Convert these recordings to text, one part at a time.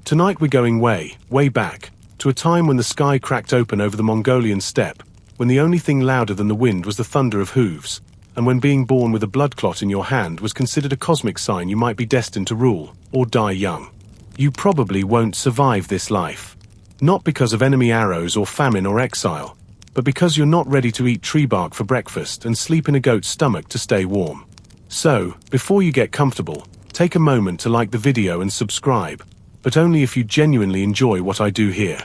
Tonight we're going way, way back, to a time when the sky cracked open over the Mongolian steppe, when the only thing louder than the wind was the thunder of hooves, and when being born with a blood clot in your hand was considered a cosmic sign you might be destined to rule, or die young. You probably won't survive this life. Not because of enemy arrows or famine or exile, but because you're not ready to eat tree bark for breakfast and sleep in a goat's stomach to stay warm. So, before you get comfortable, take a moment to like the video and subscribe, but only if you genuinely enjoy what I do here.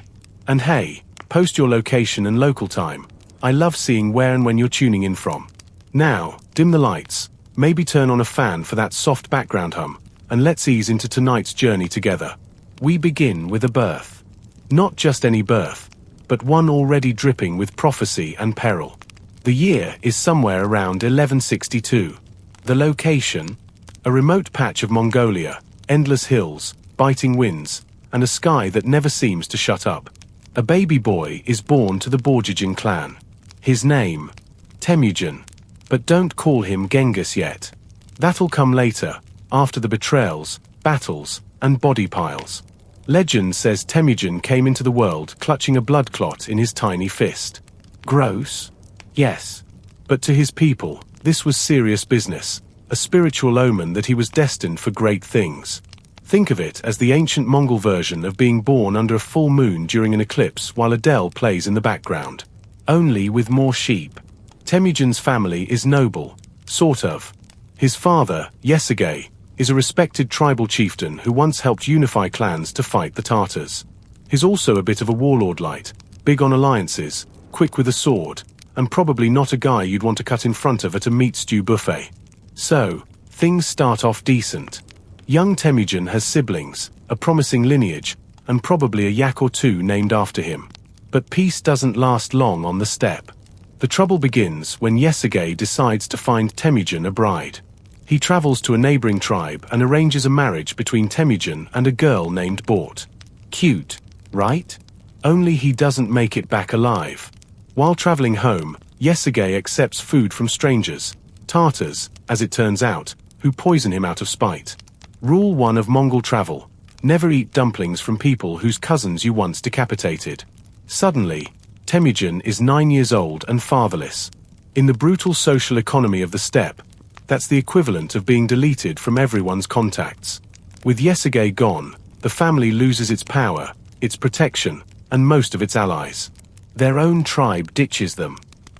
And hey, post your location and local time. I love seeing where and when you're tuning in from. Now, dim the lights, maybe turn on a fan for that soft background hum, and let's ease into tonight's journey together. We begin with a birth. Not just any birth, but one already dripping with prophecy and peril. The year is somewhere around 1162. The location? A remote patch of Mongolia, endless hills, biting winds, and a sky that never seems to shut up. A baby boy is born to the Borjigin clan. His name? Temujin. But don't call him Genghis yet. That'll come later, after the betrayals, battles, and body piles. Legend says Temujin came into the world clutching a blood clot in his tiny fist. Gross? Yes. But to his people, this was serious business, a spiritual omen that he was destined for great things. Think of it as the ancient Mongol version of being born under a full moon during an eclipse while Adele plays in the background. Only with more sheep. Temujin's family is noble, sort of. His father, Yesugei, is a respected tribal chieftain who once helped unify clans to fight the Tartars. He's also a bit of a warlord light, big on alliances, quick with a sword, and probably not a guy you'd want to cut in front of at a meat stew buffet. So, things start off decent. Young Temujin has siblings, a promising lineage, and probably a yak or two named after him. But peace doesn't last long on the steppe. The trouble begins when Yesugei decides to find Temujin a bride. He travels to a neighboring tribe and arranges a marriage between Temujin and a girl named Bort. Cute, right? Only he doesn't make it back alive. While traveling home, Yesugei accepts food from strangers, Tartars, as it turns out, who poison him out of spite. Rule 1 of Mongol travel: never eat dumplings from people whose cousins you once decapitated. Suddenly, Temujin is 9 years old and fatherless. In the brutal social economy of the steppe, that's the equivalent of being deleted from everyone's contacts. With Yesugei gone, the family loses its power, its protection, and most of its allies. Their own tribe ditches them.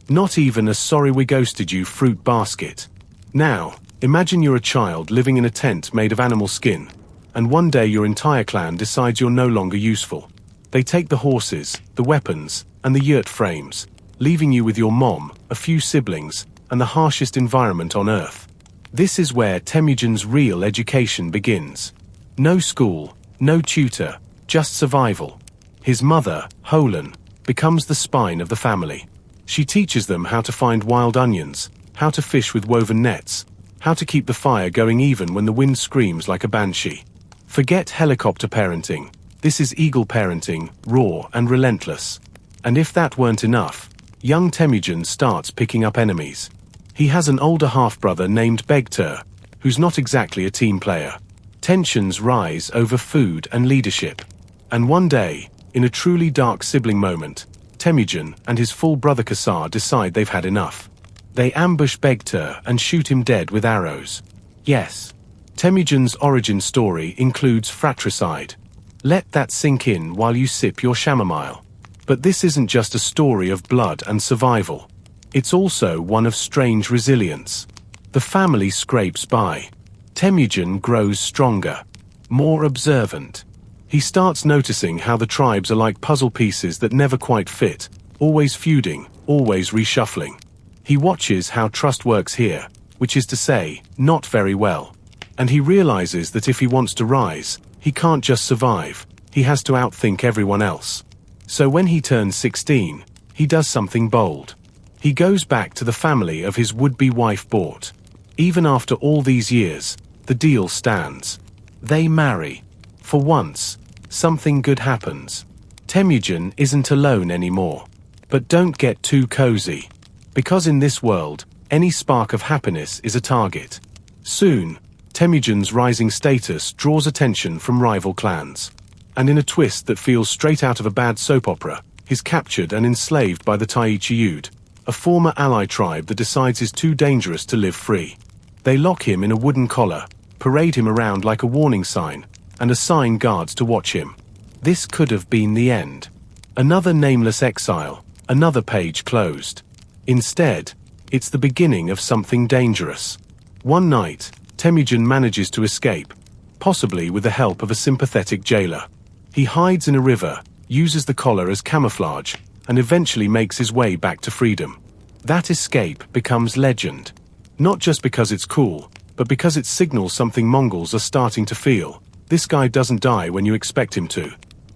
Not even a "sorry we ghosted you" fruit basket. Now, imagine you're a child living in a tent made of animal skin, and one day your entire clan decides you're no longer useful. They take the horses, the weapons, and the yurt frames, leaving you with your mom, a few siblings, and the harshest environment on earth. This is where Temujin's real education begins. No school, no tutor, just survival. His mother, Holan, becomes the spine of the family. She teaches them how to find wild onions, how to fish with woven nets, how to keep the fire going even when the wind screams like a banshee. Forget helicopter parenting. This is eagle parenting, raw and relentless. And if that weren't enough, young Temujin starts picking up enemies. He has an older half-brother named Begtur, who's not exactly a team player. Tensions rise over food and leadership. And one day, in a truly dark sibling moment, Temujin and his full brother Kasar decide they've had enough. They ambush Begtur and shoot him dead with arrows. Yes, Temujin's origin story includes fratricide. Let that sink in while you sip your chamomile. But this isn't just a story of blood and survival. It's also one of strange resilience. The family scrapes by. Temujin grows stronger, more observant. He starts noticing how the tribes are like puzzle pieces that never quite fit, always feuding, always reshuffling. He watches how trust works here, which is to say, not very well. And he realizes that if he wants to rise, he can't just survive, he has to outthink everyone else. So when he turns 16, he does something bold. He goes back to the family of his would-be wife Bort. Even after all these years, the deal stands. They marry. For once, something good happens. Temujin isn't alone anymore. But don't get too cozy. Because in this world, any spark of happiness is a target. Soon, Temujin's rising status draws attention from rival clans. And in a twist that feels straight out of a bad soap opera, he's captured and enslaved by the Taichi, a former ally tribe that decides he's too dangerous to live free. They lock him in a wooden collar, parade him around like a warning sign, and assign guards to watch him. This could have been the end. Another nameless exile, another page closed. Instead, it's the beginning of something dangerous. One night, Temujin manages to escape, possibly with the help of a sympathetic jailer. He hides in a river, uses the collar as camouflage, and eventually makes his way back to freedom. That escape becomes legend. Not just because it's cool, but because it signals something Mongols are starting to feel. This guy doesn't die when you expect him to.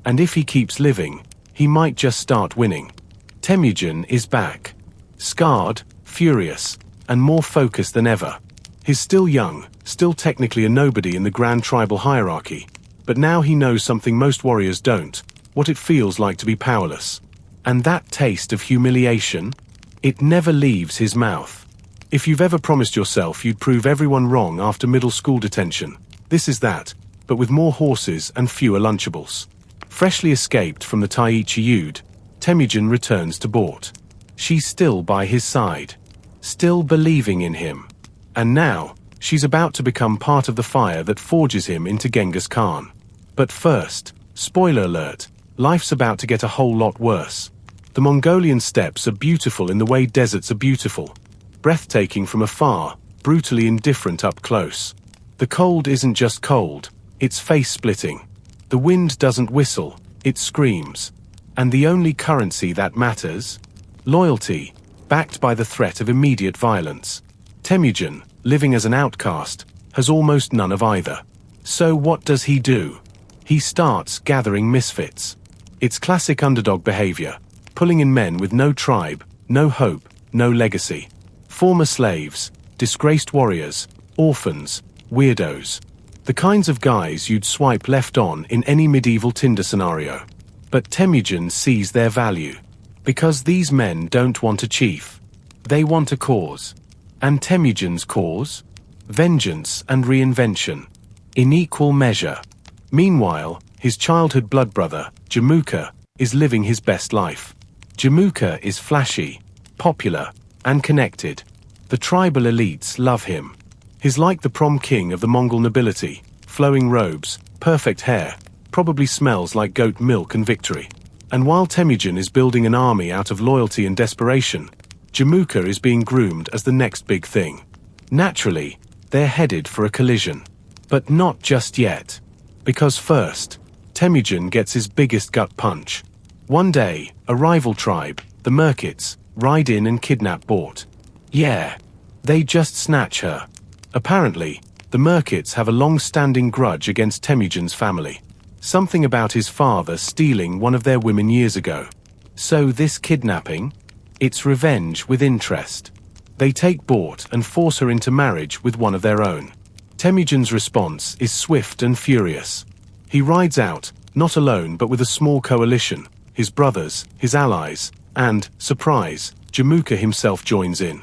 And if he keeps living, he might just start winning. Temujin is back. Scarred, furious, and more focused than ever. He's still young, still technically a nobody in the grand tribal hierarchy, but now he knows something most warriors don't, what it feels like to be powerless. And that taste of humiliation, it never leaves his mouth. If you've ever promised yourself you'd prove everyone wrong after middle school detention, this is that, but with more horses and fewer Lunchables. Freshly escaped from the Taichi, Temujin returns to Bort. She's still by his side, still believing in him. And now, she's about to become part of the fire that forges him into Genghis Khan. But first, spoiler alert, life's about to get a whole lot worse. The Mongolian steppes are beautiful in the way deserts are beautiful. Breathtaking from afar, brutally indifferent up close. The cold isn't just cold, it's face-splitting. The wind doesn't whistle, it screams. And the only currency that matters? Loyalty, backed by the threat of immediate violence. Temujin, living as an outcast, has almost none of either. So what does he do? He starts gathering misfits. It's classic underdog behavior, pulling in men with no tribe, no hope, no legacy. Former slaves, disgraced warriors, orphans, weirdos. The kinds of guys you'd swipe left on in any medieval Tinder scenario. But Temujin sees their value. Because these men don't want a chief. They want a cause. And Temujin's cause? Vengeance and reinvention. In equal measure. Meanwhile, his childhood blood brother, Jamuka, is living his best life. Jamuka is flashy, popular, and connected. The tribal elites love him. He's like the prom king of the Mongol nobility, flowing robes, perfect hair, probably smells like goat milk and victory. And while Temujin is building an army out of loyalty and desperation, Jamuka is being groomed as the next big thing. Naturally, they're headed for a collision. But not just yet. Because first, Temujin gets his biggest gut punch. One day, a rival tribe, the Merkits, ride in and kidnap Bort. Yeah, they just snatch her. Apparently, the Merkits have a long-standing grudge against Temujin's family. Something about his father stealing one of their women years ago. So this kidnapping? It's revenge with interest. They take Bort and force her into marriage with one of their own. Temujin's response is swift and furious. He rides out, not alone but with a small coalition, his brothers, his allies, and, surprise, Jamuka himself joins in.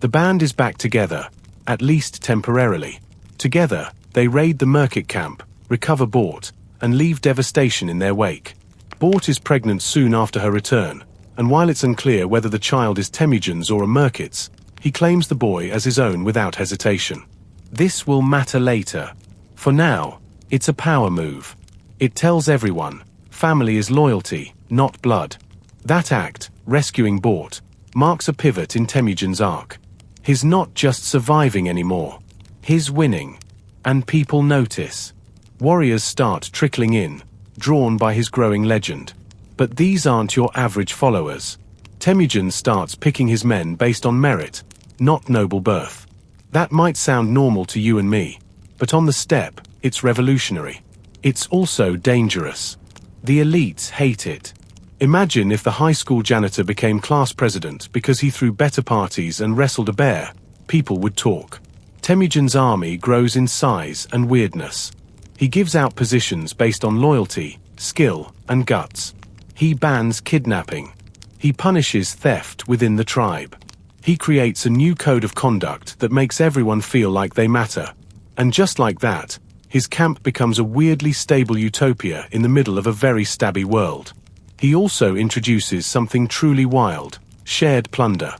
The band is back together, at least temporarily. Together, they raid the Merkit camp, recover Bort, and leave devastation in their wake. Bort is pregnant soon after her return, and while it's unclear whether the child is Temujin's or a Merkit's, he claims the boy as his own without hesitation. This will matter later. For now, it's a power move. It tells everyone, family is loyalty, not blood. That act, rescuing Bort, marks a pivot in Temujin's arc. He's not just surviving anymore. He's winning. And people notice. Warriors start trickling in, drawn by his growing legend. But these aren't your average followers. Temujin starts picking his men based on merit, not noble birth. That might sound normal to you and me, but on the steppe, it's revolutionary. It's also dangerous. The elites hate it. Imagine if the high school janitor became class president because he threw better parties and wrestled a bear. People would talk. Temujin's army grows in size and weirdness. He gives out positions based on loyalty, skill, and guts. He bans kidnapping. He punishes theft within the tribe. He creates a new code of conduct that makes everyone feel like they matter. And just like that, His camp becomes a weirdly stable utopia in the middle of a very stabby world. He also introduces something truly wild: shared plunder.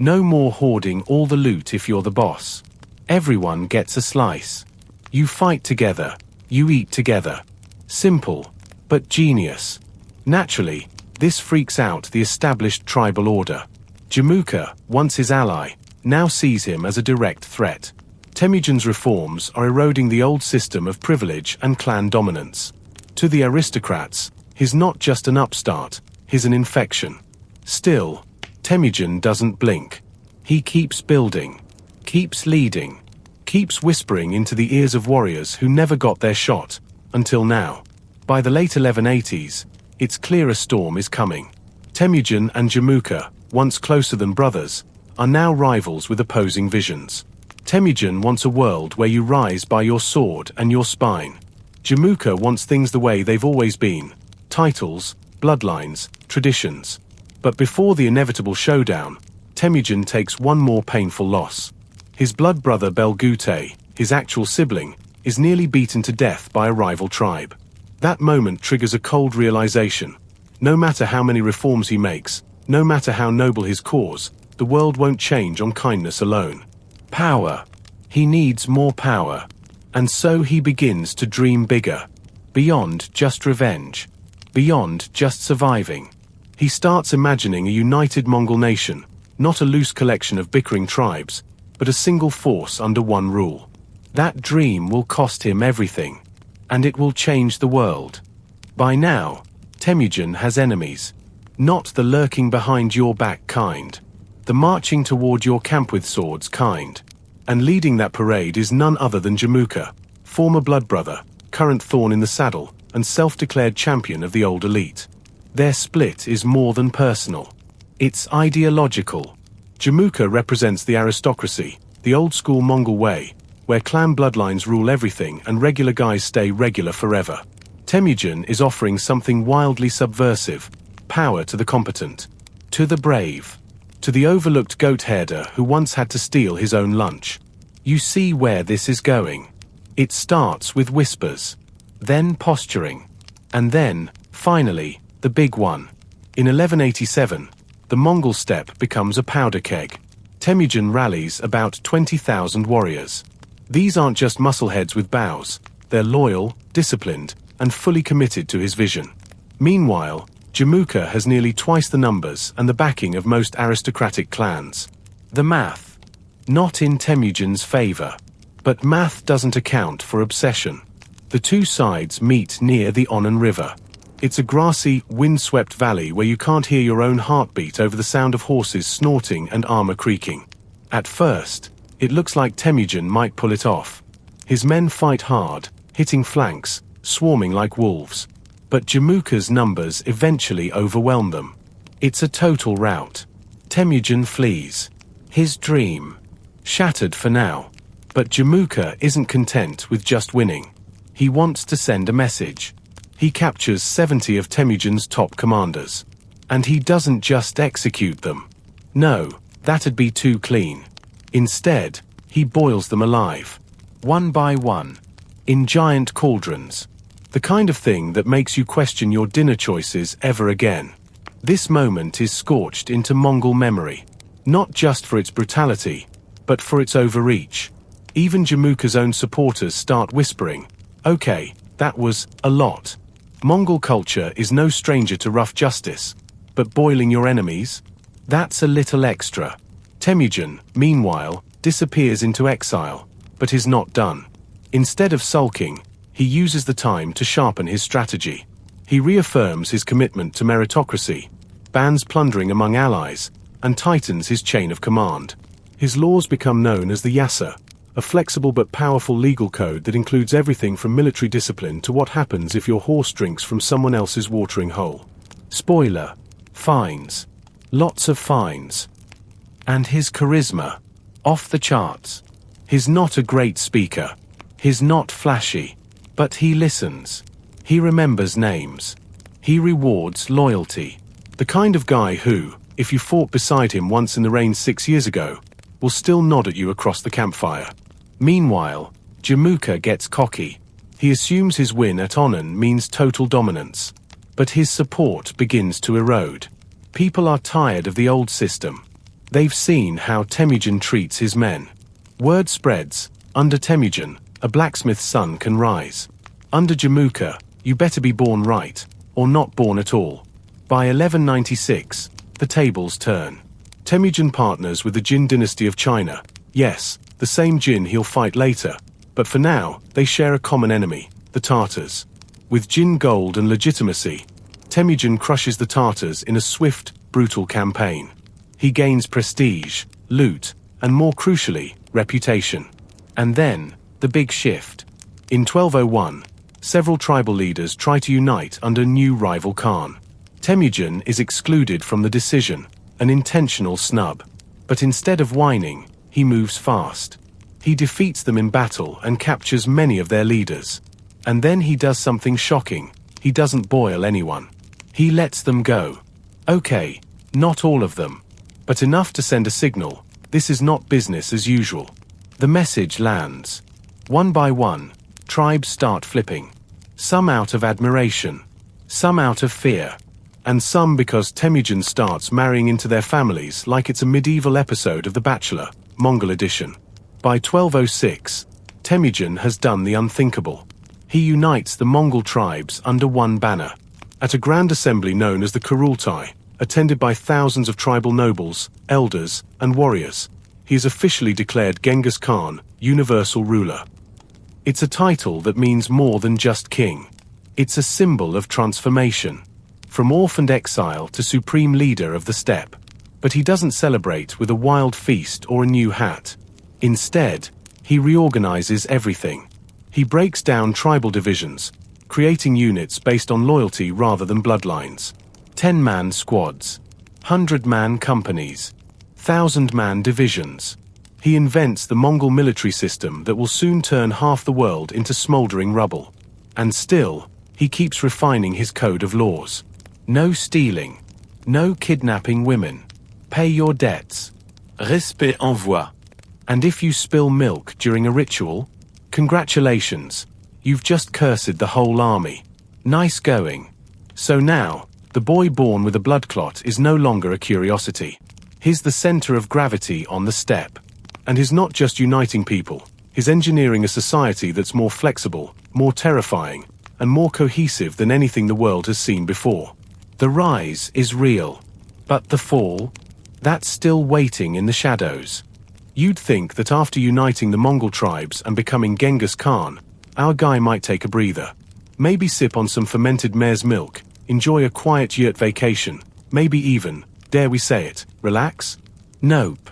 No more hoarding all the loot if you're the boss. Everyone gets a slice. You fight together, you eat together. Simple, but genius. Naturally, this freaks out the established tribal order. Jamuka, once his ally, now sees him as a direct threat. Temujin's reforms are eroding the old system of privilege and clan dominance. To the aristocrats, he's not just an upstart, he's an infection. Still, Temujin doesn't blink. He keeps building, keeps leading, keeps whispering into the ears of warriors who never got their shot, until now. By the late 1180s, it's clear a storm is coming. Temujin and Jamuka, once closer than brothers, are now rivals with opposing visions. Temujin wants a world where you rise by your sword and your spine. Jamuka wants things the way they've always been: titles, bloodlines, traditions. But before the inevitable showdown, Temujin takes one more painful loss. His blood brother Belgute, his actual sibling, is nearly beaten to death by a rival tribe. That moment triggers a cold realization. No matter how many reforms he makes, no matter how noble his cause, the world won't change on kindness alone. Power. He needs more power. And so he begins to dream bigger. Beyond just revenge. Beyond just surviving. He starts imagining a united Mongol nation, not a loose collection of bickering tribes, but a single force under one rule. That dream will cost him everything. And it will change the world. By now, Temujin has enemies. Not the lurking behind your back kind. The marching toward your camp with swords kind. And leading that parade is none other than Jamuka, former blood brother, current thorn in the saddle, and self-declared champion of the old elite. Their split is more than personal. It's ideological. Jamuka represents the aristocracy, the old-school Mongol way, where clan bloodlines rule everything and regular guys stay regular forever. Temujin is offering something wildly subversive: power to the competent, to the brave, to the overlooked goat herder who once had to steal his own lunch. You see where this is going. It starts with whispers, then posturing, and then, finally, the big one. In 1187, the Mongol steppe becomes a powder keg. Temujin rallies about 20,000 warriors. These aren't just muscleheads with bows. They're loyal, disciplined, and fully committed to his vision. Meanwhile, Jamuka has nearly twice the numbers and the backing of most aristocratic clans. The math. Not in Temujin's favor. But math doesn't account for obsession. The two sides meet near the Onon River. It's a grassy, wind-swept valley where you can't hear your own heartbeat over the sound of horses snorting and armor creaking. At first, it looks like Temujin might pull it off. His men fight hard, hitting flanks, swarming like wolves. But Jamuka's numbers eventually overwhelm them. It's a total rout. Temujin flees. His dream. Shattered for now. But Jamuka isn't content with just winning. He wants to send a message. He captures 70 of Temujin's top commanders. And he doesn't just execute them. No, that'd be too clean. Instead, he boils them alive. One by one. In giant cauldrons. The kind of thing that makes you question your dinner choices ever again. This moment is scorched into Mongol memory. Not just for its brutality, but for its overreach. Even Jamuka's own supporters start whispering, "Okay, that was a lot." Mongol culture is no stranger to rough justice. But boiling your enemies? That's a little extra. Temujin, meanwhile, disappears into exile, but is not done. Instead of sulking, he uses the time to sharpen his strategy. He reaffirms his commitment to meritocracy, bans plundering among allies, and tightens his chain of command. His laws become known as the Yasa, a flexible but powerful legal code that includes everything from military discipline to what happens if your horse drinks from someone else's watering hole. Spoiler: fines. Lots of fines. And his charisma? Off the charts. He's not a great speaker. He's not flashy. But he listens. He remembers names. He rewards loyalty. The kind of guy who, if you fought beside him once in the rain 6 years ago, will still nod at you across the campfire. Meanwhile, Jamuka gets cocky. He assumes his win at Onan means total dominance. But his support begins to erode. People are tired of the old system. They've seen how Temujin treats his men. Word spreads, under Temujin, a blacksmith's son can rise. Under Jamuka, you better be born right, or not born at all. By 1196, the tables turn. Temujin partners with the Jin dynasty of China. Yes, the same Jin he'll fight later, but for now, they share a common enemy, the Tartars. With Jin gold and legitimacy, Temujin crushes the Tartars in a swift, brutal campaign. He gains prestige, loot, and more crucially, reputation. And then, the big shift. In 1201, several tribal leaders try to unite under new rival Khan. Temujin is excluded from the decision, an intentional snub. But instead of whining, he moves fast. He defeats them in battle and captures many of their leaders. And then he does something shocking. He doesn't boil anyone. He lets them go. Okay, not all of them, but enough to send a signal. This is not business as usual. The message lands. One by one, tribes start flipping. Some out of admiration, some out of fear, and some because Temujin starts marrying into their families like it's a medieval episode of The Bachelor, Mongol edition. By 1206, Temujin has done the unthinkable. He unites the Mongol tribes under one banner. At a grand assembly known as the Kurultai, attended by thousands of tribal nobles, elders, and warriors, he is officially declared Genghis Khan, universal ruler. It's a title that means more than just king. It's a symbol of transformation, from orphaned exile to supreme leader of the steppe. But he doesn't celebrate with a wild feast or a new hat. Instead, he reorganizes everything. He breaks down tribal divisions, creating units based on loyalty rather than bloodlines. 10-man squads, 100-man companies, 1,000-man divisions. He invents the Mongol military system that will soon turn half the world into smoldering rubble. And still, he keeps refining his code of laws. No stealing. No kidnapping women. Pay your debts. Respect en voix. And if you spill milk during a ritual, congratulations. You've just cursed the whole army. Nice going. So now, the boy born with a blood clot is no longer a curiosity. He's the center of gravity on the steppe. And he's not just uniting people, he's engineering a society that's more flexible, more terrifying, and more cohesive than anything the world has seen before. The rise is real. But the fall? That's still waiting in the shadows. You'd think that after uniting the Mongol tribes and becoming Genghis Khan, our guy might take a breather. Maybe sip on some fermented mare's milk, enjoy a quiet yurt vacation, maybe even, dare we say it, relax? Nope.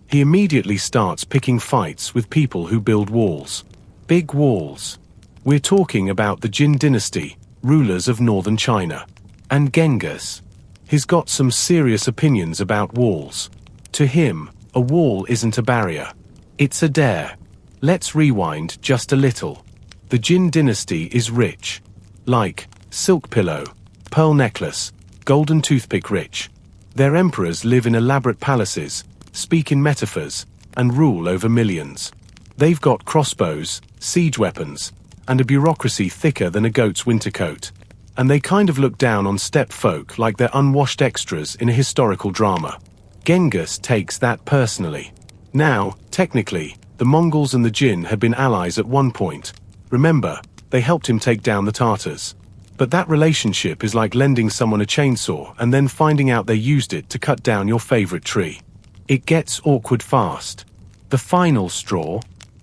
He immediately starts picking fights with people who build walls. Big walls. We're talking about the Jin dynasty, rulers of northern China. And Genghis. He's got some serious opinions about walls. To him, a wall isn't a barrier. It's a dare. Let's rewind just a little. The Jin dynasty is rich. Like, silk pillow, pearl necklace, golden toothpick rich. Their emperors live in elaborate palaces, speak in metaphors, and rule over millions. They've got crossbows, siege weapons, and a bureaucracy thicker than a goat's winter coat. And they kind of look down on steppe folk like they're unwashed extras in a historical drama. Genghis takes that personally. Now, technically, the Mongols and the Jin had been allies at one point. Remember, they helped him take down the Tartars. But that relationship is like lending someone a chainsaw and then finding out they used it to cut down your favorite tree. It gets awkward fast. The final straw,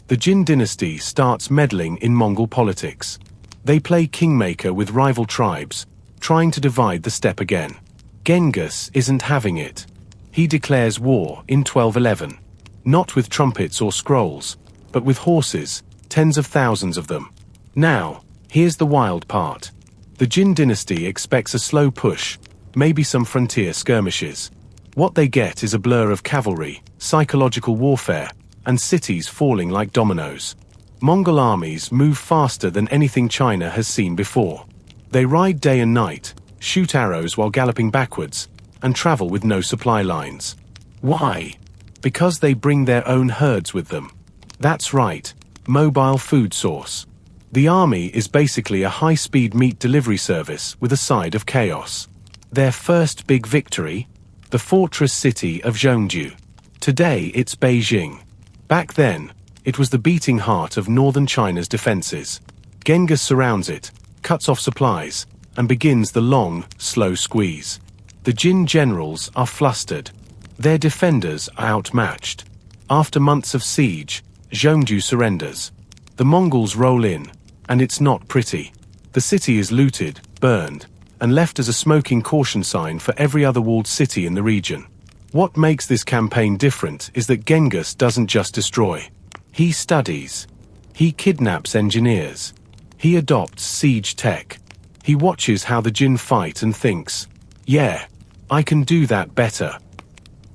the Jin dynasty starts meddling in Mongol politics. They play kingmaker with rival tribes, trying to divide the steppe again. Genghis isn't having it. He declares war in 1211. Not with trumpets or scrolls, but with horses, tens of thousands of them. Now, here's the wild part. The Jin dynasty expects a slow push, maybe some frontier skirmishes. What they get is a blur of cavalry, psychological warfare, and cities falling like dominoes. Mongol armies move faster than anything China has seen before. They ride day and night, shoot arrows while galloping backwards, and travel with no supply lines. Why? Because they bring their own herds with them. That's right, mobile food source. The army is basically a high-speed meat delivery service with a side of chaos. Their first big victory? The fortress city of Zhongju. Today it's Beijing. Back then, it was the beating heart of northern China's defenses. Genghis surrounds it, cuts off supplies, and begins the long, slow squeeze. The Jin generals are flustered. Their defenders are outmatched. After months of siege, Zhongju surrenders. The Mongols roll in, and it's not pretty. The city is looted, burned, and left as a smoking caution sign for every other walled city in the region. What makes this campaign different is that Genghis doesn't just destroy. He studies. He kidnaps engineers. He adopts siege tech. He watches how the Jin fight and thinks, yeah, I can do that better.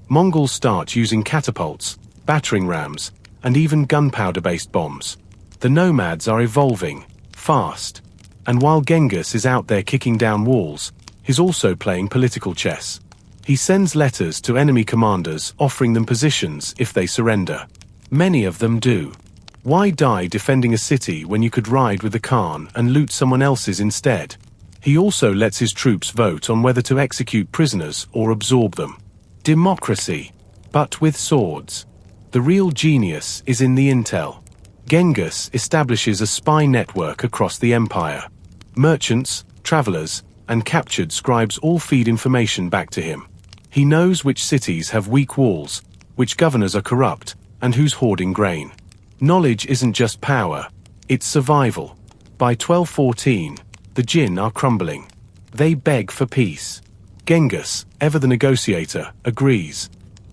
Mongols start using catapults, battering rams, and even gunpowder-based bombs. The nomads are evolving, fast. And while Genghis is out there kicking down walls, he's also playing political chess. He sends letters to enemy commanders offering them positions if they surrender. Many of them do. Why die defending a city when you could ride with the Khan and loot someone else's instead? He also lets his troops vote on whether to execute prisoners or absorb them. Democracy, but with swords. The real genius is in the intel. Genghis establishes a spy network across the empire. Merchants, travelers, and captured scribes all feed information back to him. He knows which cities have weak walls, which governors are corrupt, and who's hoarding grain. Knowledge isn't just power, it's survival. By 1214, the Jin are crumbling. They beg for peace. Genghis, ever the negotiator, agrees.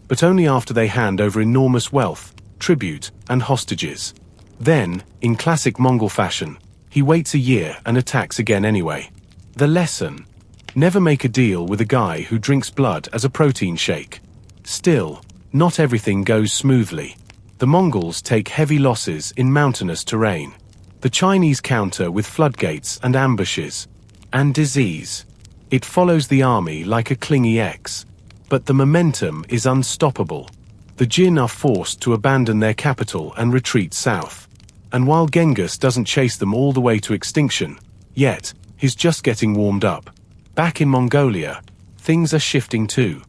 But only after they hand over enormous wealth, tribute, and hostages. Then, in classic Mongol fashion, he waits a year and attacks again anyway. The lesson: never make a deal with a guy who drinks blood as a protein shake. Still, not everything goes smoothly. The Mongols take heavy losses in mountainous terrain. The Chinese counter with floodgates and ambushes. And disease. It follows the army like a clingy ex. But the momentum is unstoppable. The Jin are forced to abandon their capital and retreat south. And while Genghis doesn't chase them all the way to extinction, yet, he's just getting warmed up. Back in Mongolia, things are shifting too.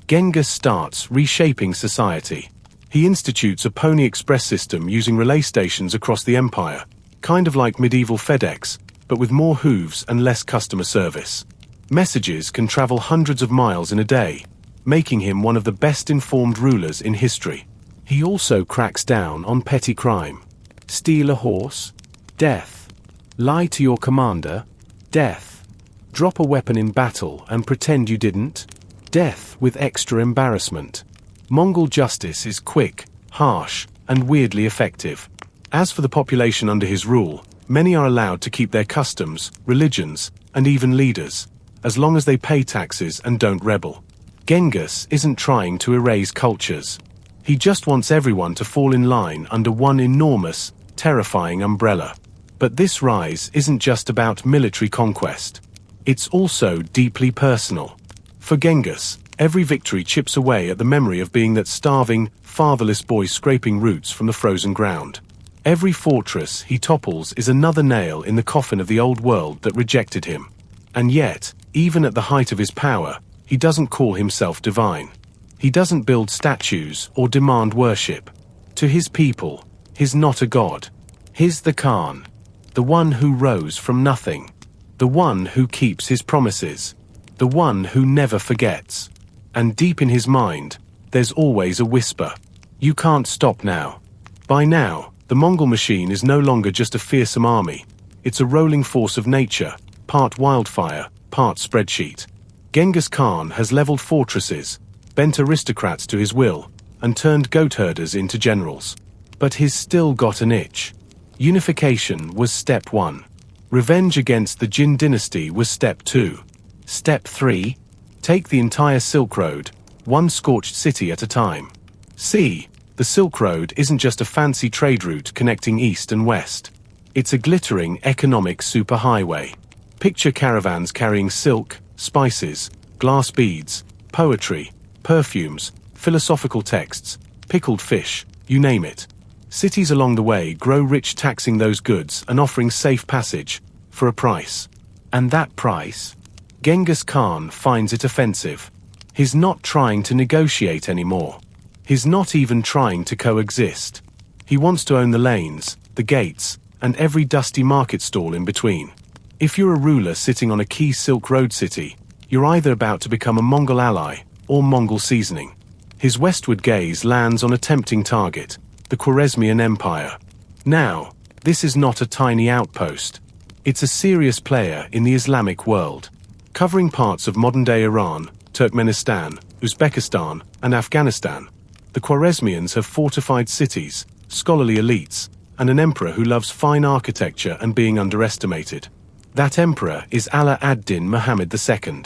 Genghis starts reshaping society. He institutes a pony express system using relay stations across the empire, kind of like medieval FedEx, but with more hooves and less customer service. Messages can travel hundreds of miles in a day, making him one of the best-informed rulers in history. He also cracks down on petty crime. Steal a horse? Death. Lie to your commander? Death. Drop a weapon in battle and pretend you didn't? Death with extra embarrassment. Mongol justice is quick, harsh, and weirdly effective. As for the population under his rule, many are allowed to keep their customs, religions, and even leaders, as long as they pay taxes and don't rebel. Genghis isn't trying to erase cultures. He just wants everyone to fall in line under one enormous, terrifying umbrella. But this rise isn't just about military conquest. It's also deeply personal. For Genghis, every victory chips away at the memory of being that starving, fatherless boy scraping roots from the frozen ground. Every fortress he topples is another nail in the coffin of the old world that rejected him. And yet, even at the height of his power, he doesn't call himself divine. He doesn't build statues or demand worship. To his people, he's not a god. He's the Khan, the one who rose from nothing, the one who keeps his promises, the one who never forgets. And deep in his mind, there's always a whisper. You can't stop now. By now, the Mongol machine is no longer just a fearsome army. It's a rolling force of nature, part wildfire, part spreadsheet. Genghis Khan has leveled fortresses, bent aristocrats to his will, and turned goat herders into generals. But he's still got an itch. Unification was step 1. Revenge against the Jin dynasty was step 2. Step 3. Take the entire Silk Road, one scorched city at a time. See, the Silk Road isn't just a fancy trade route connecting east and west. It's a glittering economic superhighway. Picture caravans carrying silk, spices, glass beads, poetry, perfumes, philosophical texts, pickled fish, you name it. Cities along the way grow rich, taxing those goods and offering safe passage, for a price. And that price? Genghis Khan finds it offensive. He's not trying to negotiate anymore. He's not even trying to coexist. He wants to own the lanes, the gates, and every dusty market stall in between. If you're a ruler sitting on a key Silk Road city, you're either about to become a Mongol ally or Mongol seasoning. His westward gaze lands on a tempting target, the Khwarezmian Empire. Now, this is not a tiny outpost. It's a serious player in the Islamic world, covering parts of modern-day Iran, Turkmenistan, Uzbekistan, and Afghanistan. The Khwarezmians have fortified cities, scholarly elites, and an emperor who loves fine architecture and being underestimated. That emperor is Ala ad-Din Muhammad II.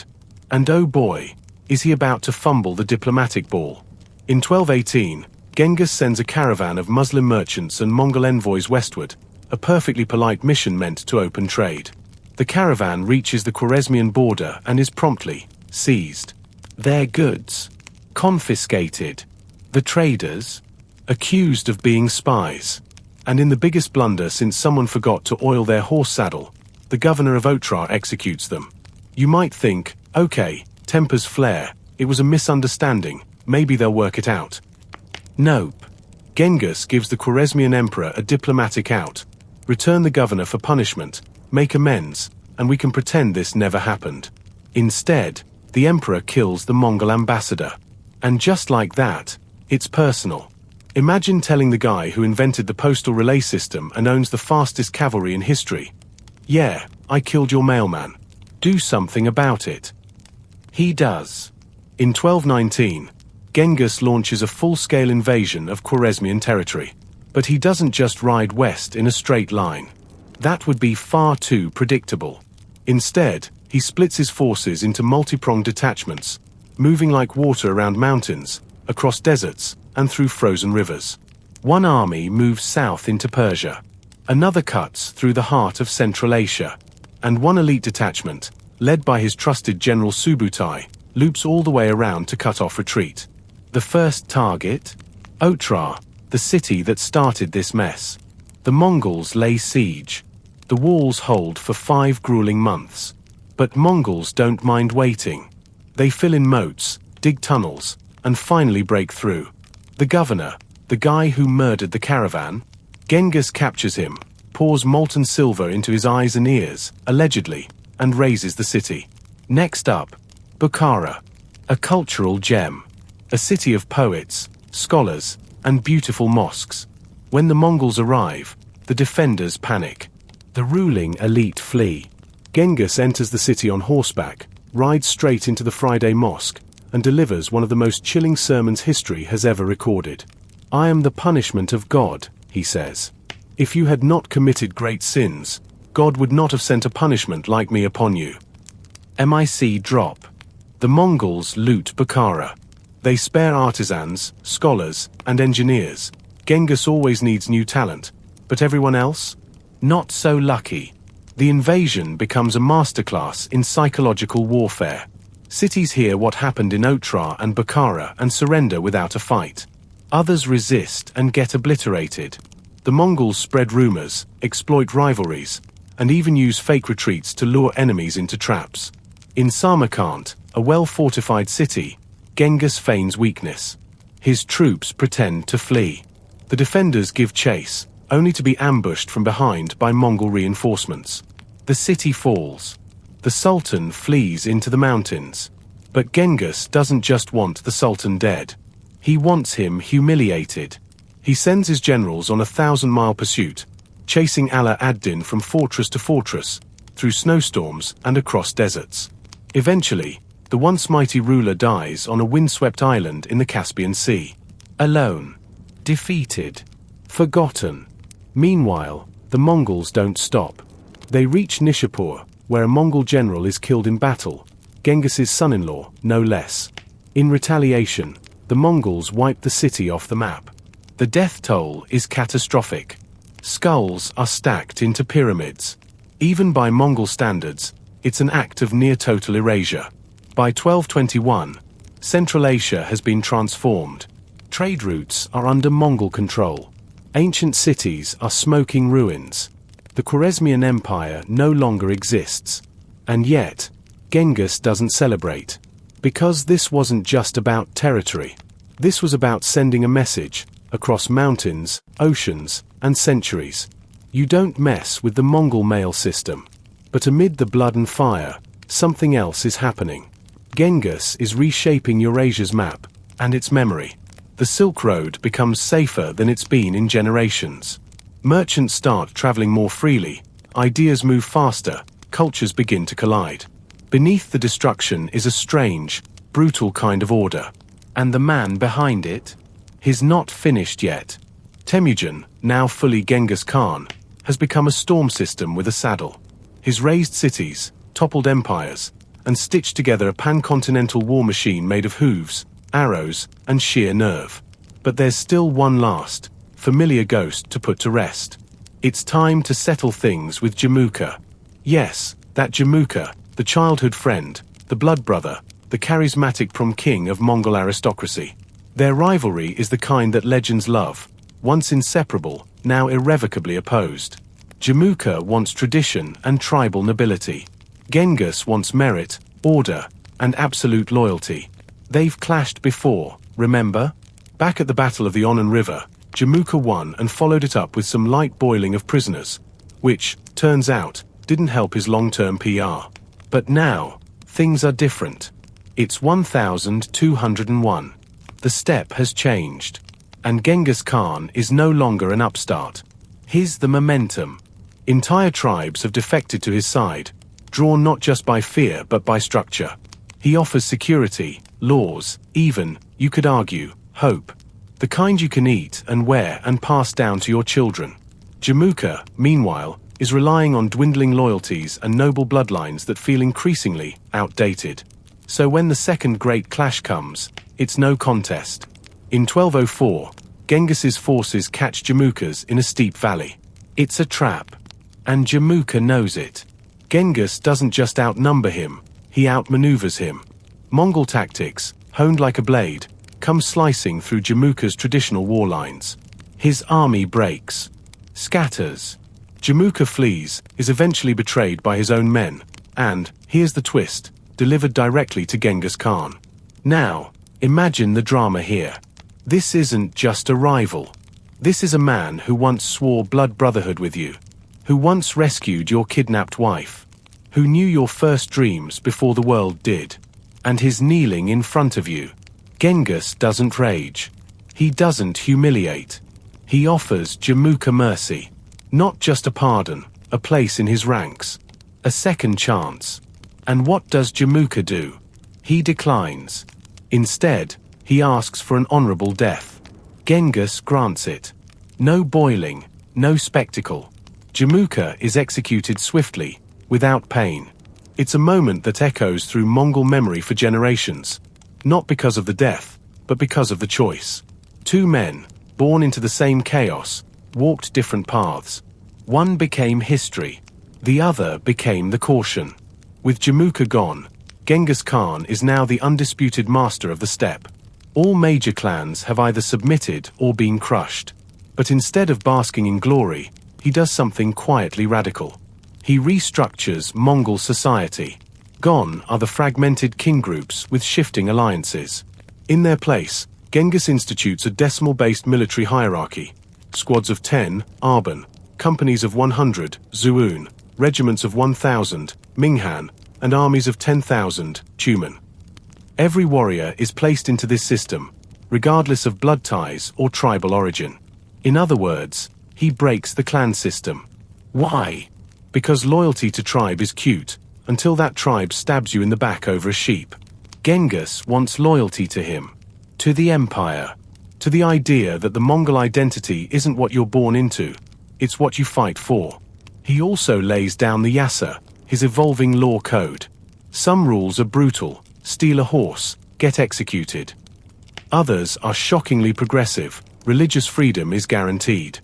And oh boy, is he about to fumble the diplomatic ball. In 1218, Genghis sends a caravan of Muslim merchants and Mongol envoys westward, a perfectly polite mission meant to open trade. The caravan reaches the Khwarezmian border and is promptly seized. Their goods confiscated. The traders accused of being spies. And in the biggest blunder since someone forgot to oil their horse saddle, the governor of Otrar executes them. You might think, okay, tempers flare, it was a misunderstanding, maybe they'll work it out. Nope. Genghis gives the Khwarezmian emperor a diplomatic out. Return the governor for punishment, make amends, and we can pretend this never happened. Instead, the emperor kills the Mongol ambassador. And just like that, it's personal. Imagine telling the guy who invented the postal relay system and owns the fastest cavalry in history, "Yeah, I killed your mailman. Do something about it." He does. In 1219, Genghis launches a full-scale invasion of Khwarezmian territory. But he doesn't just ride west in a straight line. That would be far too predictable. Instead, he splits his forces into multi-pronged detachments, moving like water around mountains, across deserts, and through frozen rivers. One army moves south into Persia. Another cuts through the heart of Central Asia. And one elite detachment, led by his trusted General Subutai, loops all the way around to cut off retreat. The first target? Otrar, the city that started this mess. The Mongols lay siege. The walls hold for 5 grueling months. But Mongols don't mind waiting. They fill in moats, dig tunnels, and finally break through. The governor, the guy who murdered the caravan, Genghis captures him, pours molten silver into his eyes and ears, allegedly, and razes the city. Next up, Bukhara, a cultural gem. A city of poets, scholars, and beautiful mosques. When the Mongols arrive, the defenders panic. The ruling elite flee. Genghis enters the city on horseback, rides straight into the Friday Mosque, and delivers one of the most chilling sermons history has ever recorded. "I am the punishment of God," he says. "If you had not committed great sins, God would not have sent a punishment like me upon you." MIC drop. The Mongols loot Bukhara. They spare artisans, scholars, and engineers. Genghis always needs new talent, but everyone else? Not so lucky. The invasion becomes a masterclass in psychological warfare. Cities hear what happened in Otrar and Bukhara and surrender without a fight. Others resist and get obliterated. The Mongols spread rumors, exploit rivalries, and even use fake retreats to lure enemies into traps. In Samarkand, a well-fortified city, Genghis feigns weakness. His troops pretend to flee. The defenders give chase, only to be ambushed from behind by Mongol reinforcements. The city falls. The Sultan flees into the mountains. But Genghis doesn't just want the Sultan dead. He wants him humiliated. He sends his generals on a 1,000-mile pursuit, chasing Ala ad-Din from fortress to fortress, through snowstorms and across deserts. Eventually, the once mighty ruler dies on a windswept island in the Caspian Sea. Alone. Defeated. Forgotten. Meanwhile, the Mongols don't stop. They reach Nishapur, where a Mongol general is killed in battle, Genghis's son-in-law, no less. In retaliation, the Mongols wipe the city off the map. The death toll is catastrophic. Skulls are stacked into pyramids. Even by Mongol standards, it's an act of near-total erasure. By 1221, Central Asia has been transformed. Trade routes are under Mongol control. Ancient cities are smoking ruins. The Khwarezmian Empire no longer exists. And yet, Genghis doesn't celebrate. Because this wasn't just about territory. This was about sending a message across mountains, oceans, and centuries. You don't mess with the Mongol mail system. But amid the blood and fire, something else is happening. Genghis is reshaping Eurasia's map and its memory. The Silk Road becomes safer than it's been in generations. Merchants start traveling more freely, ideas move faster, cultures begin to collide. Beneath the destruction is a strange, brutal kind of order. And the man behind it? He's not finished yet. Temujin, now fully Genghis Khan, has become a storm system with a saddle. His razed cities, toppled empires, and stitched together a pan-continental war machine made of hooves, arrows, and sheer nerve. But there's still one last, familiar ghost to put to rest. It's time to settle things with Jamuka. Yes, that Jamuka, the childhood friend, the blood brother, the charismatic prom king of Mongol aristocracy. Their rivalry is the kind that legends love, once inseparable, now irrevocably opposed. Jamuka wants tradition and tribal nobility. Genghis wants merit, order, and absolute loyalty. They've clashed before, remember? Back at the Battle of the Onon River, Jamuka won and followed it up with some light boiling of prisoners, which, turns out, didn't help his long-term PR. But now, things are different. It's 1201. The steppe has changed. And Genghis Khan is no longer an upstart. He's the momentum. Entire tribes have defected to his side, drawn not just by fear but by structure. He offers security, laws, even, you could argue, hope. The kind you can eat and wear and pass down to your children. Jamuka, meanwhile, is relying on dwindling loyalties and noble bloodlines that feel increasingly outdated. So when the second great clash comes, it's no contest. In 1204, Genghis's forces catch Jamuka's in a steep valley. It's a trap. And Jamuka knows it. Genghis doesn't just outnumber him, he outmaneuvers him. Mongol tactics, honed like a blade, come slicing through Jamuka's traditional war lines. His army breaks, scatters. Jamuka flees, is eventually betrayed by his own men, and, here's the twist, delivered directly to Genghis Khan. Now, imagine the drama here. This isn't just a rival. This is a man who once swore blood brotherhood with you, who once rescued your kidnapped wife, who knew your first dreams before the world did, and he's kneeling in front of you. Genghis doesn't rage. He doesn't humiliate. He offers Jamuka mercy. Not just a pardon, a place in his ranks, a second chance. And what does Jamuka do? He declines. Instead, he asks for an honorable death. Genghis grants it. No boiling, no spectacle. Jamuka is executed swiftly, without pain. It's a moment that echoes through Mongol memory for generations. Not because of the death, but because of the choice. Two men, born into the same chaos, walked different paths. One became history. The other became the caution. With Jamuka gone, Genghis Khan is now the undisputed master of the steppe. All major clans have either submitted or been crushed. But instead of basking in glory, he does something quietly radical. He restructures Mongol society. Gone are the fragmented king groups with shifting alliances. In their place, Genghis institutes a decimal-based military hierarchy. Squads of 10, Arban, companies of 100, Zuun, regiments of 1,000, Minghan, and armies of 10,000, Tumen. Every warrior is placed into this system, regardless of blood ties or tribal origin. In other words, he breaks the clan system. Why? Because loyalty to tribe is cute, until that tribe stabs you in the back over a sheep. Genghis wants loyalty to him, to the empire, to the idea that the Mongol identity isn't what you're born into, it's what you fight for. He also lays down the Yasa, his evolving law code. Some rules are brutal, steal a horse, get executed. Others are shockingly progressive, religious freedom is guaranteed.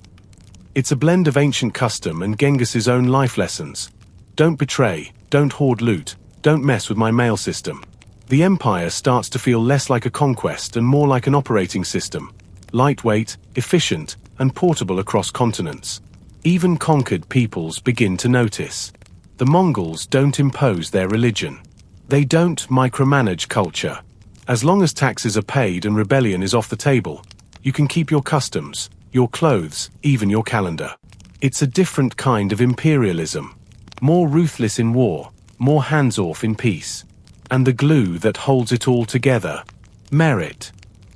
It's a blend of ancient custom and Genghis's own life lessons. Don't betray, don't hoard loot, don't mess with my mail system. The empire starts to feel less like a conquest and more like an operating system. Lightweight, efficient, and portable across continents. Even conquered peoples begin to notice. The Mongols don't impose their religion. They don't micromanage culture. As long as taxes are paid and rebellion is off the table, you can keep your customs, your clothes, even your calendar. It's a different kind of imperialism. More ruthless in war, more hands-off in peace. And the glue that holds it all together: merit.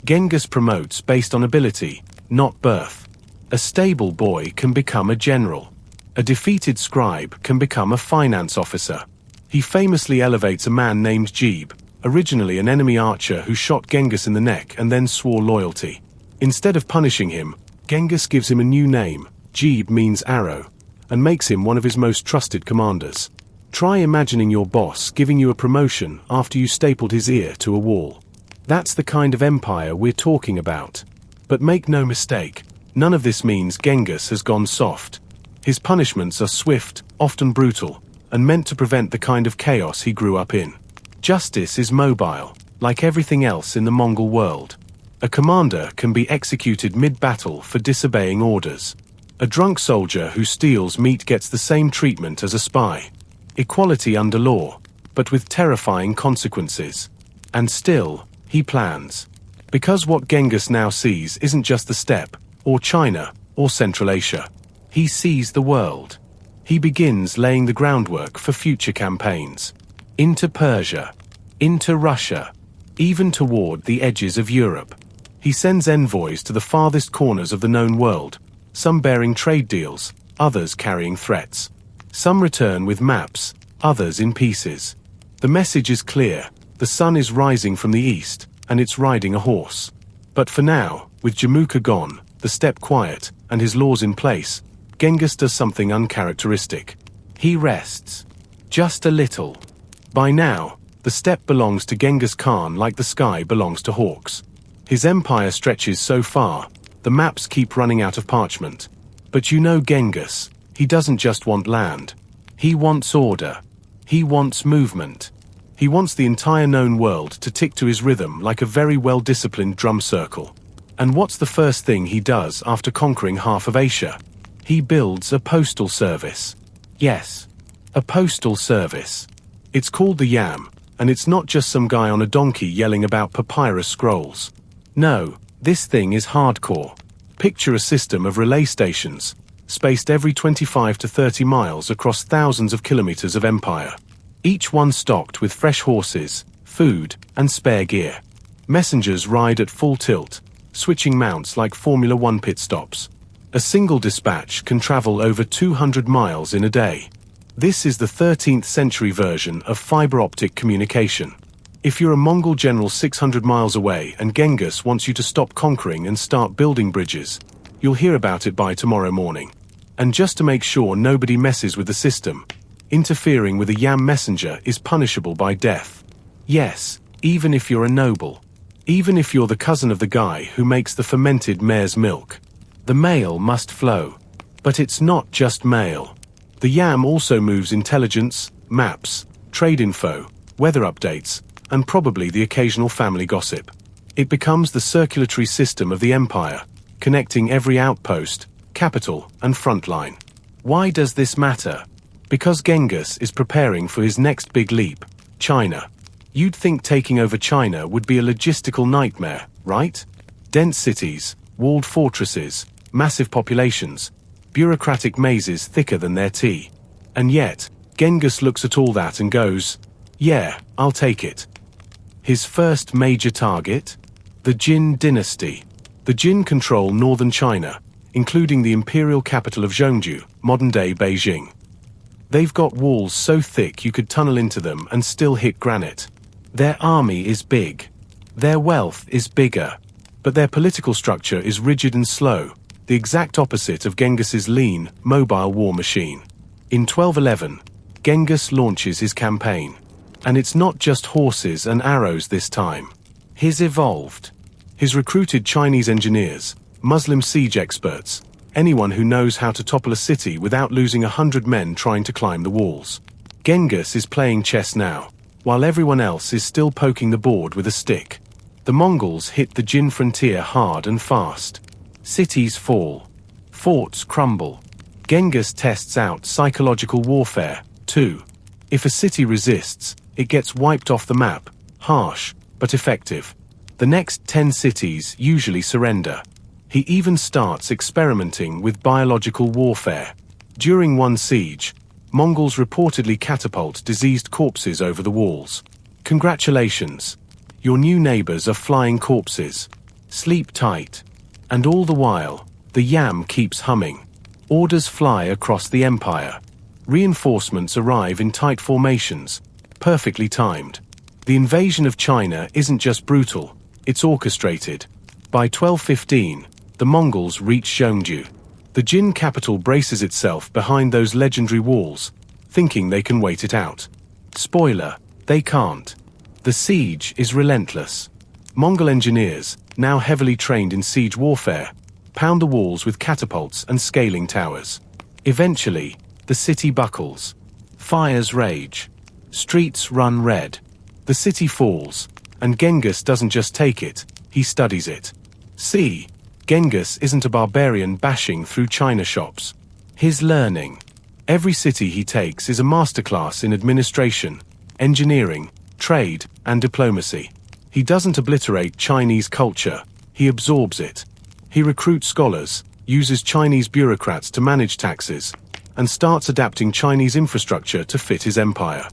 Genghis promotes based on ability, not birth. A stable boy can become a general. A defeated scribe can become a finance officer. He famously elevates a man named Jeeb, originally an enemy archer who shot Genghis in the neck and then swore loyalty. Instead of punishing him, Genghis gives him a new name. Jeeb means arrow, and makes him one of his most trusted commanders. Try imagining your boss giving you a promotion after you stapled his ear to a wall. That's the kind of empire we're talking about. But make no mistake, none of this means Genghis has gone soft. His punishments are swift, often brutal, and meant to prevent the kind of chaos he grew up in. Justice is mobile, like everything else in the Mongol world. A commander can be executed mid-battle for disobeying orders. A drunk soldier who steals meat gets the same treatment as a spy. Equality under law, but with terrifying consequences. And still, he plans. Because what Genghis now sees isn't just the steppe, or China, or Central Asia. He sees the world. He begins laying the groundwork for future campaigns. Into Persia, into Russia, even toward the edges of Europe. He sends envoys to the farthest corners of the known world, some bearing trade deals, others carrying threats. Some return with maps, others in pieces. The message is clear: the sun is rising from the east, and it's riding a horse. But for now, with Jamukha gone, the steppe quiet, and his laws in place, Genghis does something uncharacteristic. He rests. Just a little. By now, the steppe belongs to Genghis Khan like the sky belongs to hawks. His empire stretches so far, the maps keep running out of parchment. But you know Genghis, he doesn't just want land. He wants order. He wants movement. He wants the entire known world to tick to his rhythm like a very well-disciplined drum circle. And what's the first thing he does after conquering half of Asia? He builds a postal service. Yes, a postal service. It's called the Yam, and it's not just some guy on a donkey yelling about papyrus scrolls. No, this thing is hardcore. Picture a system of relay stations, spaced every 25 to 30 miles across thousands of kilometers of empire. Each one stocked with fresh horses, food, and spare gear. Messengers ride at full tilt, switching mounts like Formula One pit stops. A single dispatch can travel over 200 miles in a day. This is the 13th century version of fiber optic communication. If you're a Mongol general 600 miles away and Genghis wants you to stop conquering and start building bridges, you'll hear about it by tomorrow morning. And just to make sure nobody messes with the system, interfering with a Yam messenger is punishable by death. Yes, even if you're a noble. Even if you're the cousin of the guy who makes the fermented mare's milk. The mail must flow. But it's not just mail. The Yam also moves intelligence, maps, trade info, weather updates, and probably the occasional family gossip. It becomes the circulatory system of the empire, connecting every outpost, capital, and front line. Why does this matter? Because Genghis is preparing for his next big leap, China. You'd think taking over China would be a logistical nightmare, right? Dense cities, walled fortresses, massive populations, bureaucratic mazes thicker than their tea. And yet, Genghis looks at all that and goes, yeah, I'll take it. His first major target? The Jin dynasty. The Jin control northern China, including the imperial capital of Zhongju, modern-day Beijing. They've got walls so thick you could tunnel into them and still hit granite. Their army is big. Their wealth is bigger. But their political structure is rigid and slow, the exact opposite of Genghis's lean, mobile war machine. In 1211, Genghis launches his campaign. And it's not just horses and arrows this time. He's evolved. He's recruited Chinese engineers, Muslim siege experts, anyone who knows how to topple a city without losing 100 men trying to climb the walls. Genghis is playing chess now, while everyone else is still poking the board with a stick. The Mongols hit the Jin frontier hard and fast. Cities fall. Forts crumble. Genghis tests out psychological warfare, too. If a city resists, it gets wiped off the map. Harsh, but effective. The next 10 cities usually surrender. He even starts experimenting with biological warfare. During one siege, Mongols reportedly catapult diseased corpses over the walls. Congratulations! Your new neighbors are flying corpses. Sleep tight. And all the while, the yam keeps humming. Orders fly across the empire. Reinforcements arrive in tight formations, perfectly timed. The invasion of China isn't just brutal, it's orchestrated. By 1215, the Mongols reach Zhongju. The Jin capital braces itself behind those legendary walls, thinking they can wait it out. Spoiler, they can't. The siege is relentless. Mongol engineers, now heavily trained in siege warfare, pound the walls with catapults and scaling towers. Eventually, the city buckles. Fires rage. Streets run red. The city falls, and Genghis doesn't just take it, he studies it. See, Genghis isn't a barbarian bashing through china shops. He's learning. Every city he takes is a masterclass in administration, engineering, trade, and diplomacy. He doesn't obliterate Chinese culture, he absorbs it. He recruits scholars, uses Chinese bureaucrats to manage taxes, and starts adapting Chinese infrastructure to fit his empire.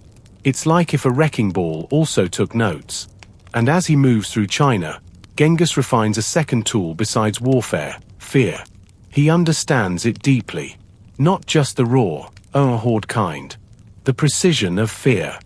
It's like if a wrecking ball also took notes. And as he moves through China, Genghis refines a second tool besides warfare, fear. He understands it deeply. Not just the raw, horde kind. The precision of fear.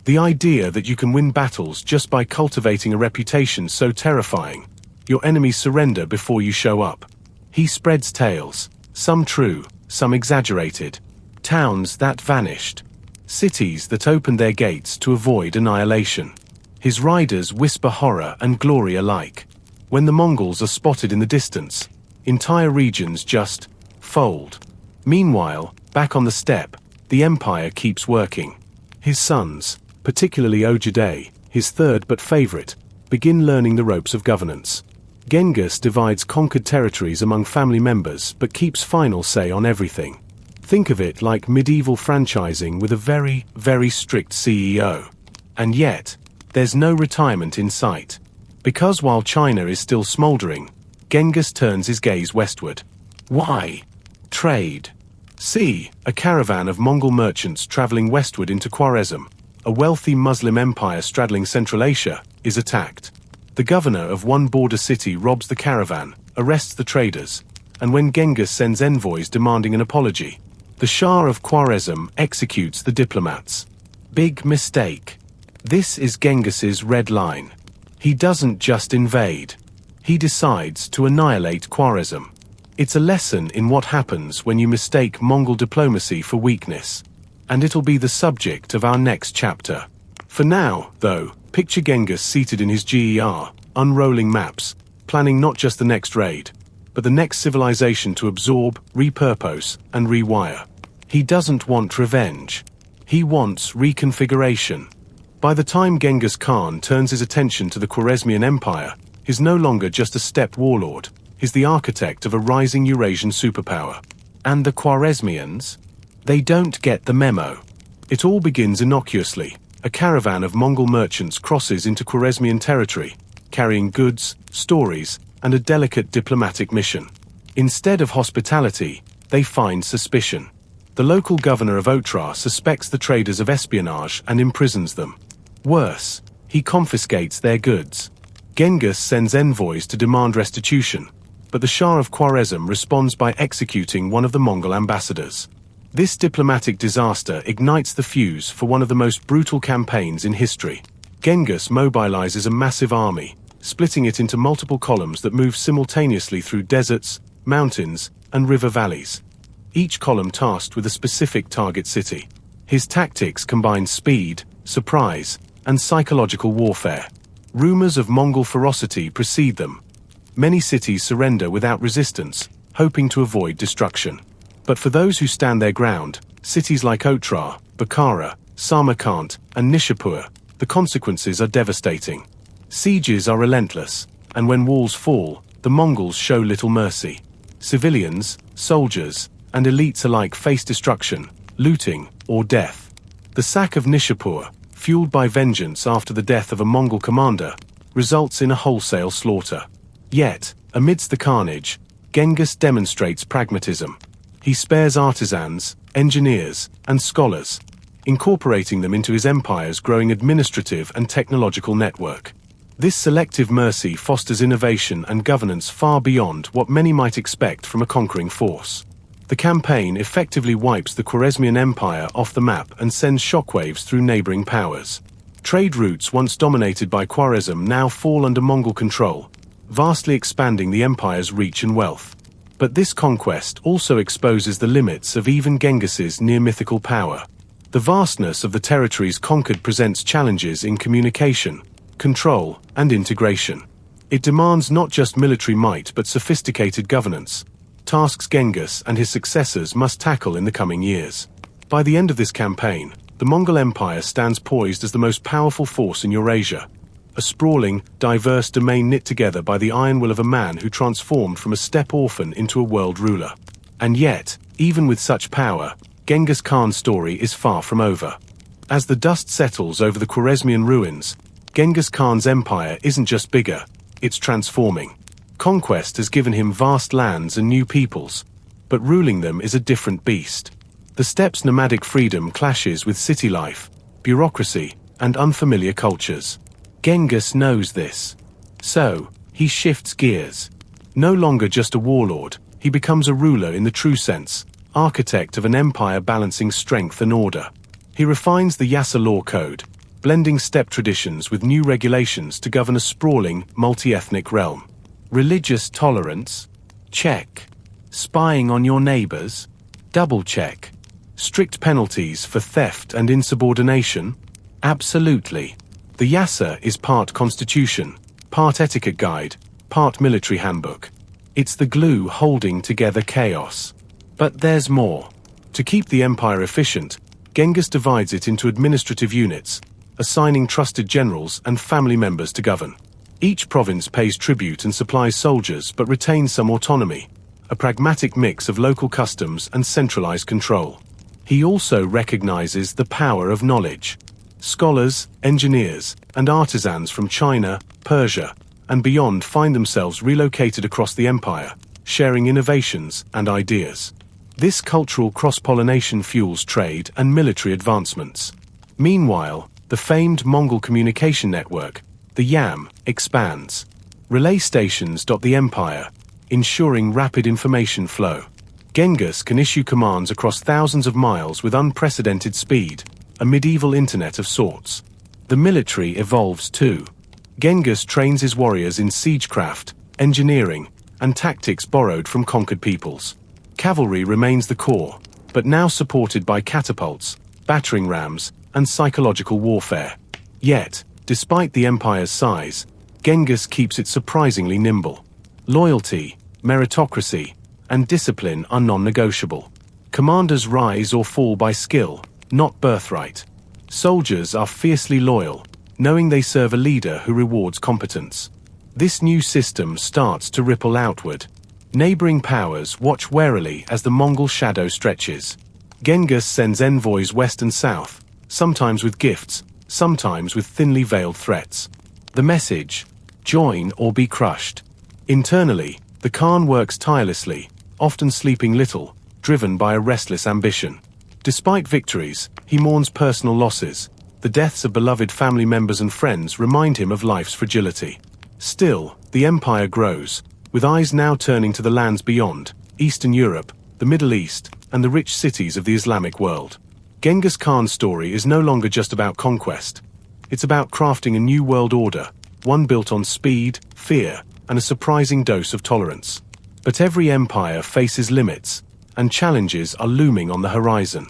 The idea that you can win battles just by cultivating a reputation so terrifying. Your enemies surrender before you show up. He spreads tales, some true, some exaggerated. Towns that vanished. Cities that opened their gates to avoid annihilation. His riders whisper horror and glory alike. When the Mongols are spotted in the distance, entire regions just fold. Meanwhile, back on the steppe, the empire keeps working. His sons, particularly Ojide, his third but favorite, begin learning the ropes of governance. Genghis divides conquered territories among family members but keeps final say on everything. Think of it like medieval franchising with a very, very strict CEO. And yet, there's no retirement in sight. Because while China is still smoldering, Genghis turns his gaze westward. Why? Trade. See, a caravan of Mongol merchants traveling westward into Khwarezm, a wealthy Muslim empire straddling Central Asia, is attacked. The governor of one border city robs the caravan, arrests the traders, and when Genghis sends envoys demanding an apology, the Shah of Khwarezm executes the diplomats. Big mistake. This is Genghis's red line. He doesn't just invade. He decides to annihilate Khwarezm. It's a lesson in what happens when you mistake Mongol diplomacy for weakness. And it'll be the subject of our next chapter. For now, though, picture Genghis seated in his GER, unrolling maps, planning not just the next raid, but the next civilization to absorb, repurpose, and rewire. He doesn't want revenge. He wants reconfiguration. By the time Genghis Khan turns his attention to the Khwarezmian Empire, he's no longer just a steppe warlord, he's the architect of a rising Eurasian superpower. And the Khwarezmians? They don't get the memo. It all begins innocuously. A caravan of Mongol merchants crosses into Khwarezmian territory, carrying goods, stories, and a delicate diplomatic mission. Instead of hospitality, they find suspicion. The local governor of Otrar suspects the traders of espionage and imprisons them. Worse, he confiscates their goods. Genghis sends envoys to demand restitution, but the Shah of Khwarezm responds by executing one of the Mongol ambassadors. This diplomatic disaster ignites the fuse for one of the most brutal campaigns in history. Genghis mobilizes a massive army, splitting it into multiple columns that move simultaneously through deserts, mountains, and river valleys. Each column tasked with a specific target city. His tactics combine speed, surprise, and psychological warfare. Rumors of Mongol ferocity precede them. Many cities surrender without resistance, hoping to avoid destruction. But for those who stand their ground, cities like Otrar, Bukhara, Samarkand, and Nishapur, the consequences are devastating. Sieges are relentless, and when walls fall, the Mongols show little mercy. Civilians, soldiers, and elites alike face destruction, looting, or death. The sack of Nishapur, fueled by vengeance after the death of a Mongol commander, results in a wholesale slaughter. Yet, amidst the carnage, Genghis demonstrates pragmatism. He spares artisans, engineers, and scholars, incorporating them into his empire's growing administrative and technological network. This selective mercy fosters innovation and governance far beyond what many might expect from a conquering force. The campaign effectively wipes the Khwarezmian Empire off the map and sends shockwaves through neighboring powers. Trade routes once dominated by Khwarezm now fall under Mongol control, vastly expanding the empire's reach and wealth. But this conquest also exposes the limits of even Genghis's near-mythical power. The vastness of the territories conquered presents challenges in communication, control, and integration. It demands not just military might but sophisticated governance, tasks Genghis and his successors must tackle in the coming years. By the end of this campaign, the Mongol Empire stands poised as the most powerful force in Eurasia, a sprawling, diverse domain knit together by the iron will of a man who transformed from a steppe orphan into a world ruler. And yet, even with such power, Genghis Khan's story is far from over. As the dust settles over the Khwarezmian ruins, Genghis Khan's empire isn't just bigger, it's transforming. Conquest has given him vast lands and new peoples, but ruling them is a different beast. The steppe's nomadic freedom clashes with city life, bureaucracy, and unfamiliar cultures. Genghis knows this. So, he shifts gears. No longer just a warlord, he becomes a ruler in the true sense, architect of an empire balancing strength and order. He refines the Yasa law code, blending steppe traditions with new regulations to govern a sprawling, multi-ethnic realm. Religious tolerance? Check. Spying on your neighbors? Double check. Strict penalties for theft and insubordination? Absolutely. The Yasa is part constitution, part etiquette guide, part military handbook. It's the glue holding together chaos. But there's more. To keep the empire efficient, Genghis divides it into administrative units, assigning trusted generals and family members to govern. Each province pays tribute and supplies soldiers but retains some autonomy, a pragmatic mix of local customs and centralized control. He also recognizes the power of knowledge. Scholars, engineers, and artisans from China, Persia, and beyond find themselves relocated across the empire, sharing innovations and ideas. This cultural cross-pollination fuels trade and military advancements. Meanwhile, the famed Mongol communication network, the YAM, expands. Relay stations dot the empire, ensuring rapid information flow. Genghis can issue commands across thousands of miles with unprecedented speed, a medieval internet of sorts. The military evolves too. Genghis trains his warriors in siegecraft, engineering, and tactics borrowed from conquered peoples. Cavalry remains the core, but now supported by catapults, battering rams, and psychological warfare. Yet, despite the empire's size, Genghis keeps it surprisingly nimble. Loyalty, meritocracy, and discipline are non-negotiable. Commanders rise or fall by skill, not birthright. Soldiers are fiercely loyal, knowing they serve a leader who rewards competence. This new system starts to ripple outward. Neighboring powers watch warily as the Mongol shadow stretches. Genghis sends envoys west and south, sometimes with gifts, sometimes with thinly veiled threats. The message: join or be crushed. Internally, the Khan works tirelessly, often sleeping little, driven by a restless ambition. Despite victories, he mourns personal losses. The deaths of beloved family members and friends remind him of life's fragility. Still, the empire grows, with eyes now turning to the lands beyond, Eastern Europe, the Middle East, and the rich cities of the Islamic world. Genghis Khan's story is no longer just about conquest. It's about crafting a new world order, one built on speed, fear, and a surprising dose of tolerance. But every empire faces limits, and challenges are looming on the horizon.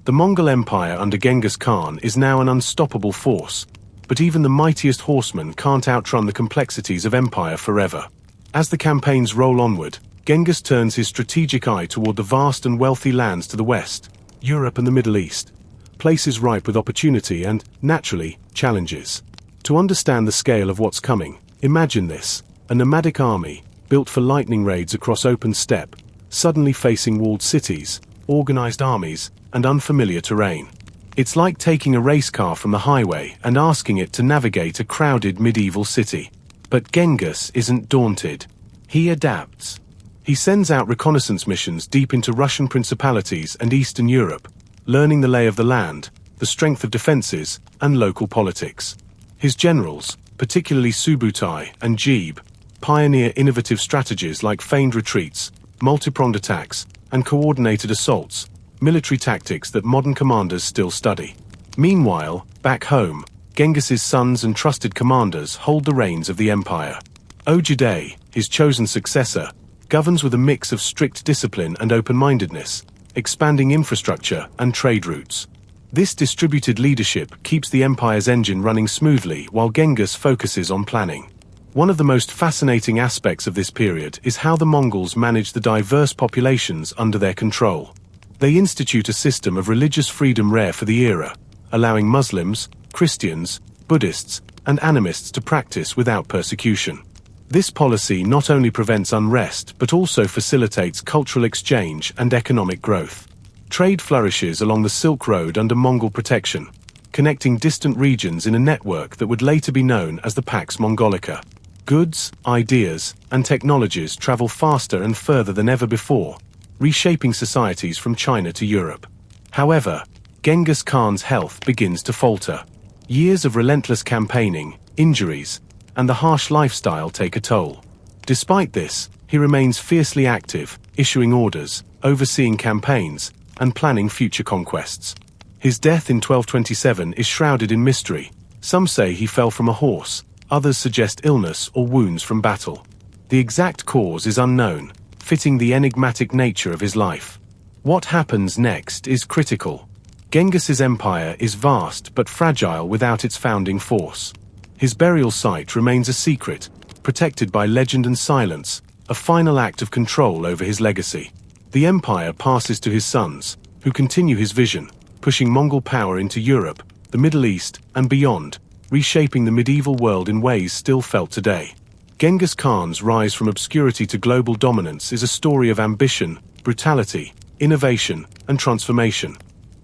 The Mongol Empire under Genghis Khan is now an unstoppable force, but even the mightiest horsemen can't outrun the complexities of empire forever. As the campaigns roll onward, Genghis turns his strategic eye toward the vast and wealthy lands to the west, Europe and the Middle East, places ripe with opportunity and, naturally, challenges. To understand the scale of what's coming, imagine this: a nomadic army, built for lightning raids across open steppe, suddenly facing walled cities, organized armies, and unfamiliar terrain. It's like taking a race car from the highway and asking it to navigate a crowded medieval city. But Genghis isn't daunted. He adapts. He sends out reconnaissance missions deep into Russian principalities and Eastern Europe, learning the lay of the land, the strength of defenses, and local politics. His generals, particularly Subutai and Jeeb, pioneer innovative strategies like feigned retreats, multi-pronged attacks, and coordinated assaults, military tactics that modern commanders still study. Meanwhile, back home, Genghis's sons and trusted commanders hold the reins of the empire. Ogedei, his chosen successor, governs with a mix of strict discipline and open-mindedness, expanding infrastructure and trade routes. This distributed leadership keeps the empire's engine running smoothly while Genghis focuses on planning. One of the most fascinating aspects of this period is how the Mongols manage the diverse populations under their control. They institute a system of religious freedom rare for the era, allowing Muslims, Christians, Buddhists, and animists to practice without persecution. This policy not only prevents unrest but also facilitates cultural exchange and economic growth. Trade flourishes along the Silk Road under Mongol protection, connecting distant regions in a network that would later be known as the Pax Mongolica. Goods, ideas, and technologies travel faster and further than ever before, reshaping societies from China to Europe. However, Genghis Khan's health begins to falter. Years of relentless campaigning, injuries, and the harsh lifestyle take a toll. Despite this, he remains fiercely active, issuing orders, overseeing campaigns, and planning future conquests. His death in 1227 is shrouded in mystery. Some say he fell from a horse, others suggest illness or wounds from battle. The exact cause is unknown, fitting the enigmatic nature of his life. What happens next is critical. Genghis's empire is vast but fragile without its founding force. His burial site remains a secret, protected by legend and silence, a final act of control over his legacy. The empire passes to his sons, who continue his vision, pushing Mongol power into Europe, the Middle East, and beyond, reshaping the medieval world in ways still felt today. Genghis Khan's rise from obscurity to global dominance is a story of ambition, brutality, innovation, and transformation.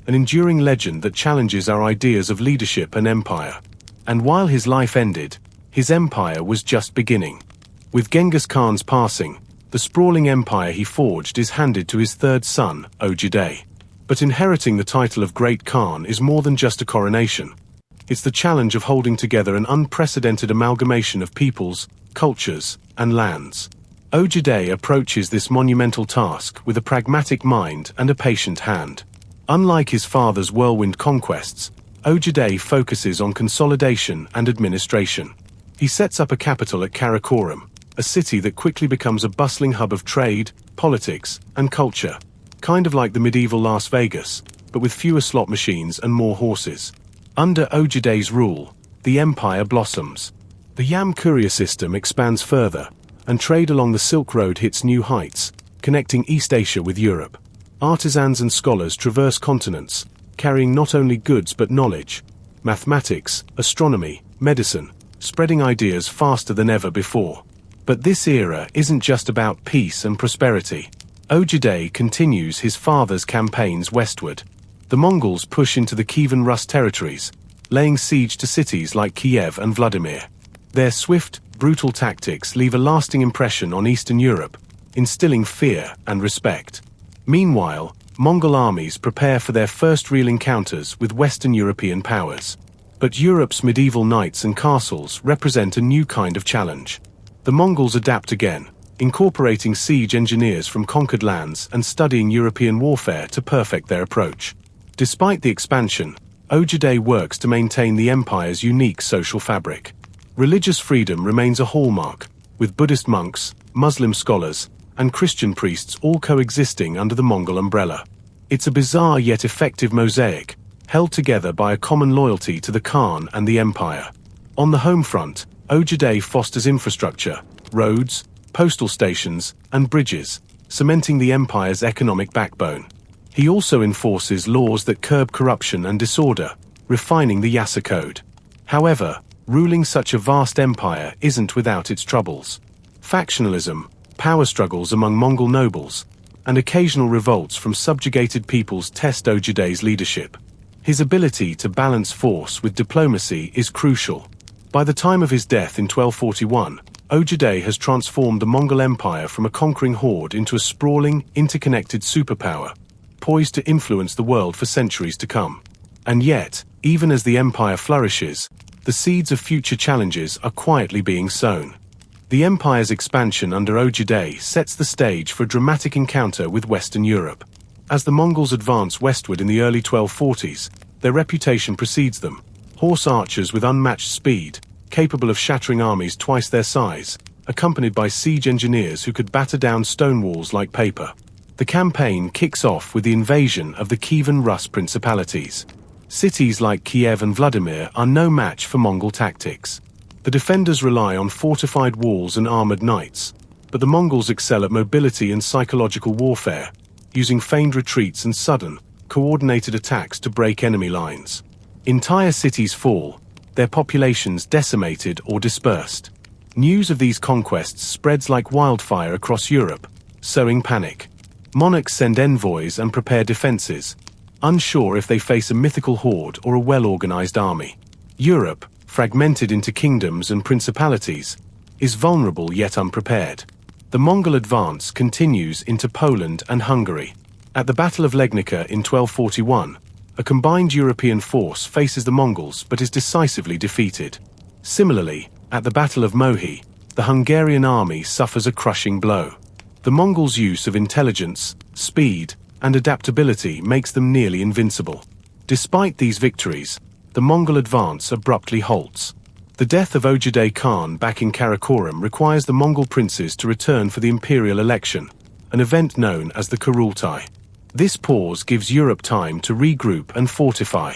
An enduring legend that challenges our ideas of leadership and empire. And while his life ended, his empire was just beginning. With Genghis Khan's passing, the sprawling empire he forged is handed to his third son, Ogedei. But inheriting the title of Great Khan is more than just a coronation. It's the challenge of holding together an unprecedented amalgamation of peoples, cultures, and lands. Ogedei approaches this monumental task with a pragmatic mind and a patient hand. Unlike his father's whirlwind conquests, Ogedei focuses on consolidation and administration. He sets up a capital at Karakoram, a city that quickly becomes a bustling hub of trade, politics, and culture, kind of like the medieval Las Vegas, but with fewer slot machines and more horses. Under Ogedei's rule, the empire blossoms. The Yam courier system expands further, and trade along the Silk Road hits new heights, connecting East Asia with Europe. Artisans and scholars traverse continents, carrying not only goods but knowledge, mathematics, astronomy, medicine, spreading ideas faster than ever before. But this era isn't just about peace and prosperity. Ogedei continues his father's campaigns westward. The Mongols push into the Kievan Rus territories, laying siege to cities like Kiev and Vladimir. Their swift, brutal tactics leave a lasting impression on Eastern Europe, instilling fear and respect. Meanwhile, Mongol armies prepare for their first real encounters with Western European powers. But Europe's medieval knights and castles represent a new kind of challenge. The Mongols adapt again, incorporating siege engineers from conquered lands and studying European warfare to perfect their approach. Despite the expansion, Ogedei works to maintain the empire's unique social fabric. Religious freedom remains a hallmark, with Buddhist monks, Muslim scholars, and Christian priests all coexisting under the Mongol umbrella. It's a bizarre yet effective mosaic, held together by a common loyalty to the Khan and the empire. On the home front, Ogedei fosters infrastructure, roads, postal stations, and bridges, cementing the empire's economic backbone. He also enforces laws that curb corruption and disorder, refining the Yasa Code. However, ruling such a vast empire isn't without its troubles. Factionalism, power struggles among Mongol nobles, and occasional revolts from subjugated peoples test Ojibde's leadership. His ability to balance force with diplomacy is crucial. By the time of his death in 1241, Ojibde has transformed the Mongol Empire from a conquering horde into a sprawling, interconnected superpower, poised to influence the world for centuries to come. And yet, even as the empire flourishes, the seeds of future challenges are quietly being sown. The empire's expansion under Ojibde sets the stage for a dramatic encounter with Western Europe. As the Mongols advance westward in the early 1240s, their reputation precedes them. Horse archers with unmatched speed, capable of shattering armies twice their size, accompanied by siege engineers who could batter down stone walls like paper. The campaign kicks off with the invasion of the Kievan Rus principalities. Cities like Kiev and Vladimir are no match for Mongol tactics. The defenders rely on fortified walls and armored knights, but the Mongols excel at mobility and psychological warfare, using feigned retreats and sudden, coordinated attacks to break enemy lines. Entire cities fall, their populations decimated or dispersed. News of these conquests spreads like wildfire across Europe, sowing panic. Monarchs send envoys and prepare defenses, unsure if they face a mythical horde or a well-organized army. Europe, fragmented into kingdoms and principalities, is vulnerable yet unprepared. The Mongol advance continues into Poland and Hungary. At the Battle of Legnica in 1241, a combined European force faces the Mongols but is decisively defeated. Similarly, at the Battle of Mohi, the Hungarian army suffers a crushing blow. The Mongols' use of intelligence, speed, and adaptability makes them nearly invincible. Despite these victories, the Mongol advance abruptly halts. The death of Genghis Khan back in Karakoram requires the Mongol princes to return for the imperial election, an event known as the Kurultai. This pause gives Europe time to regroup and fortify.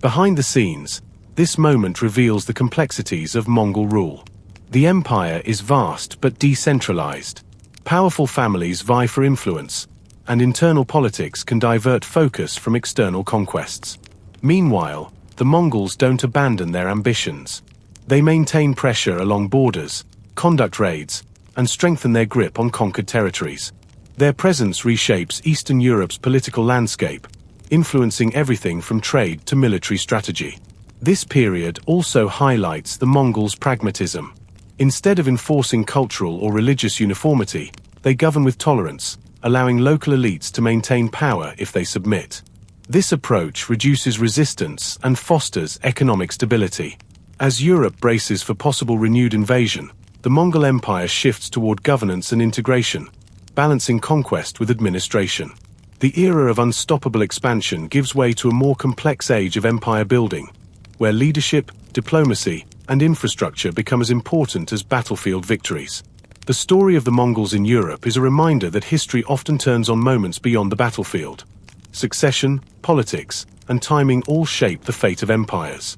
Behind the scenes, this moment reveals the complexities of Mongol rule. The empire is vast but decentralized. Powerful families vie for influence, and internal politics can divert focus from external conquests. Meanwhile, the Mongols don't abandon their ambitions. They maintain pressure along borders, conduct raids, and strengthen their grip on conquered territories. Their presence reshapes Eastern Europe's political landscape, influencing everything from trade to military strategy. This period also highlights the Mongols' pragmatism. Instead of enforcing cultural or religious uniformity, they govern with tolerance, allowing local elites to maintain power if they submit. This approach reduces resistance and fosters economic stability. As Europe braces for possible renewed invasion, the Mongol Empire shifts toward governance and integration, balancing conquest with administration. The era of unstoppable expansion gives way to a more complex age of empire building, where leadership, diplomacy, and infrastructure become as important as battlefield victories. The story of the Mongols in Europe is a reminder that history often turns on moments beyond the battlefield. Succession, politics, and timing all shape the fate of empires.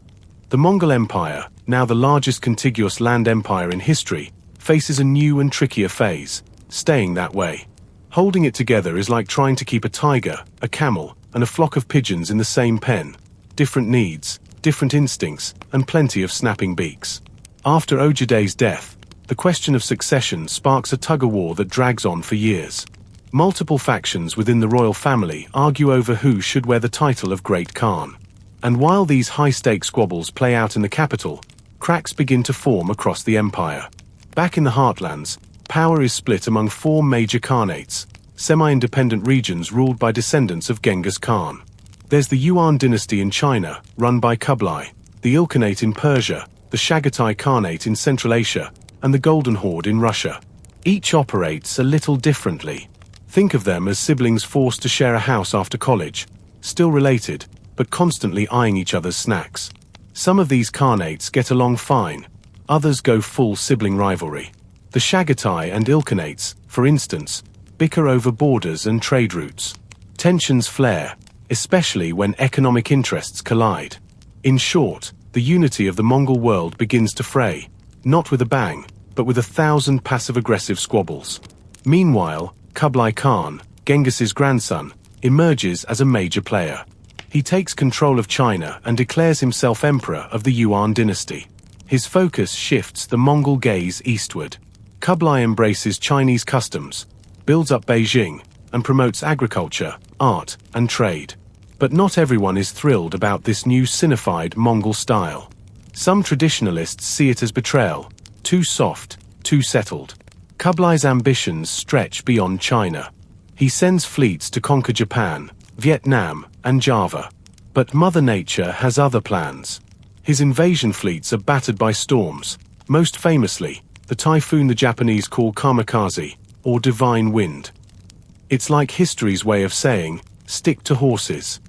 The Mongol Empire, now the largest contiguous land empire in history, faces a new and trickier phase, staying that way. Holding it together is like trying to keep a tiger, a camel, and a flock of pigeons in the same pen. Different needs, different instincts, and plenty of snapping beaks. After Ojibde's death, the question of succession sparks a tug-of-war that drags on for years. Multiple factions within the royal family argue over who should wear the title of Great Khan. And while these high-stakes squabbles play out in the capital, cracks begin to form across the empire. Back in the heartlands, power is split among four major khanates, semi-independent regions ruled by descendants of Genghis Khan. There's the Yuan dynasty in China, run by Kublai, the Ilkhanate in Persia, the Chagatai Khanate in Central Asia, and the Golden Horde in Russia. Each operates a little differently. Think of them as siblings forced to share a house after college, still related, but constantly eyeing each other's snacks. Some of these khanates get along fine, others go full sibling rivalry. The Chagatai and Ilkhanates, for instance, bicker over borders and trade routes. Tensions flare, especially when economic interests collide. In short, the unity of the Mongol world begins to fray, not with a bang, but with 1,000 passive-aggressive squabbles. Meanwhile, Kublai Khan, Genghis's grandson, emerges as a major player. He takes control of China and declares himself emperor of the Yuan dynasty. His focus shifts the Mongol gaze eastward. Kublai embraces Chinese customs, builds up Beijing, and promotes agriculture, art, and trade. But not everyone is thrilled about this new Sinified Mongol style. Some traditionalists see it as betrayal, too soft, too settled. Kublai's ambitions stretch beyond China. He sends fleets to conquer Japan, Vietnam, and Java. But Mother Nature has other plans. His invasion fleets are battered by storms, most famously, the typhoon the Japanese call kamikaze, or divine wind. It's like history's way of saying, stick to horses.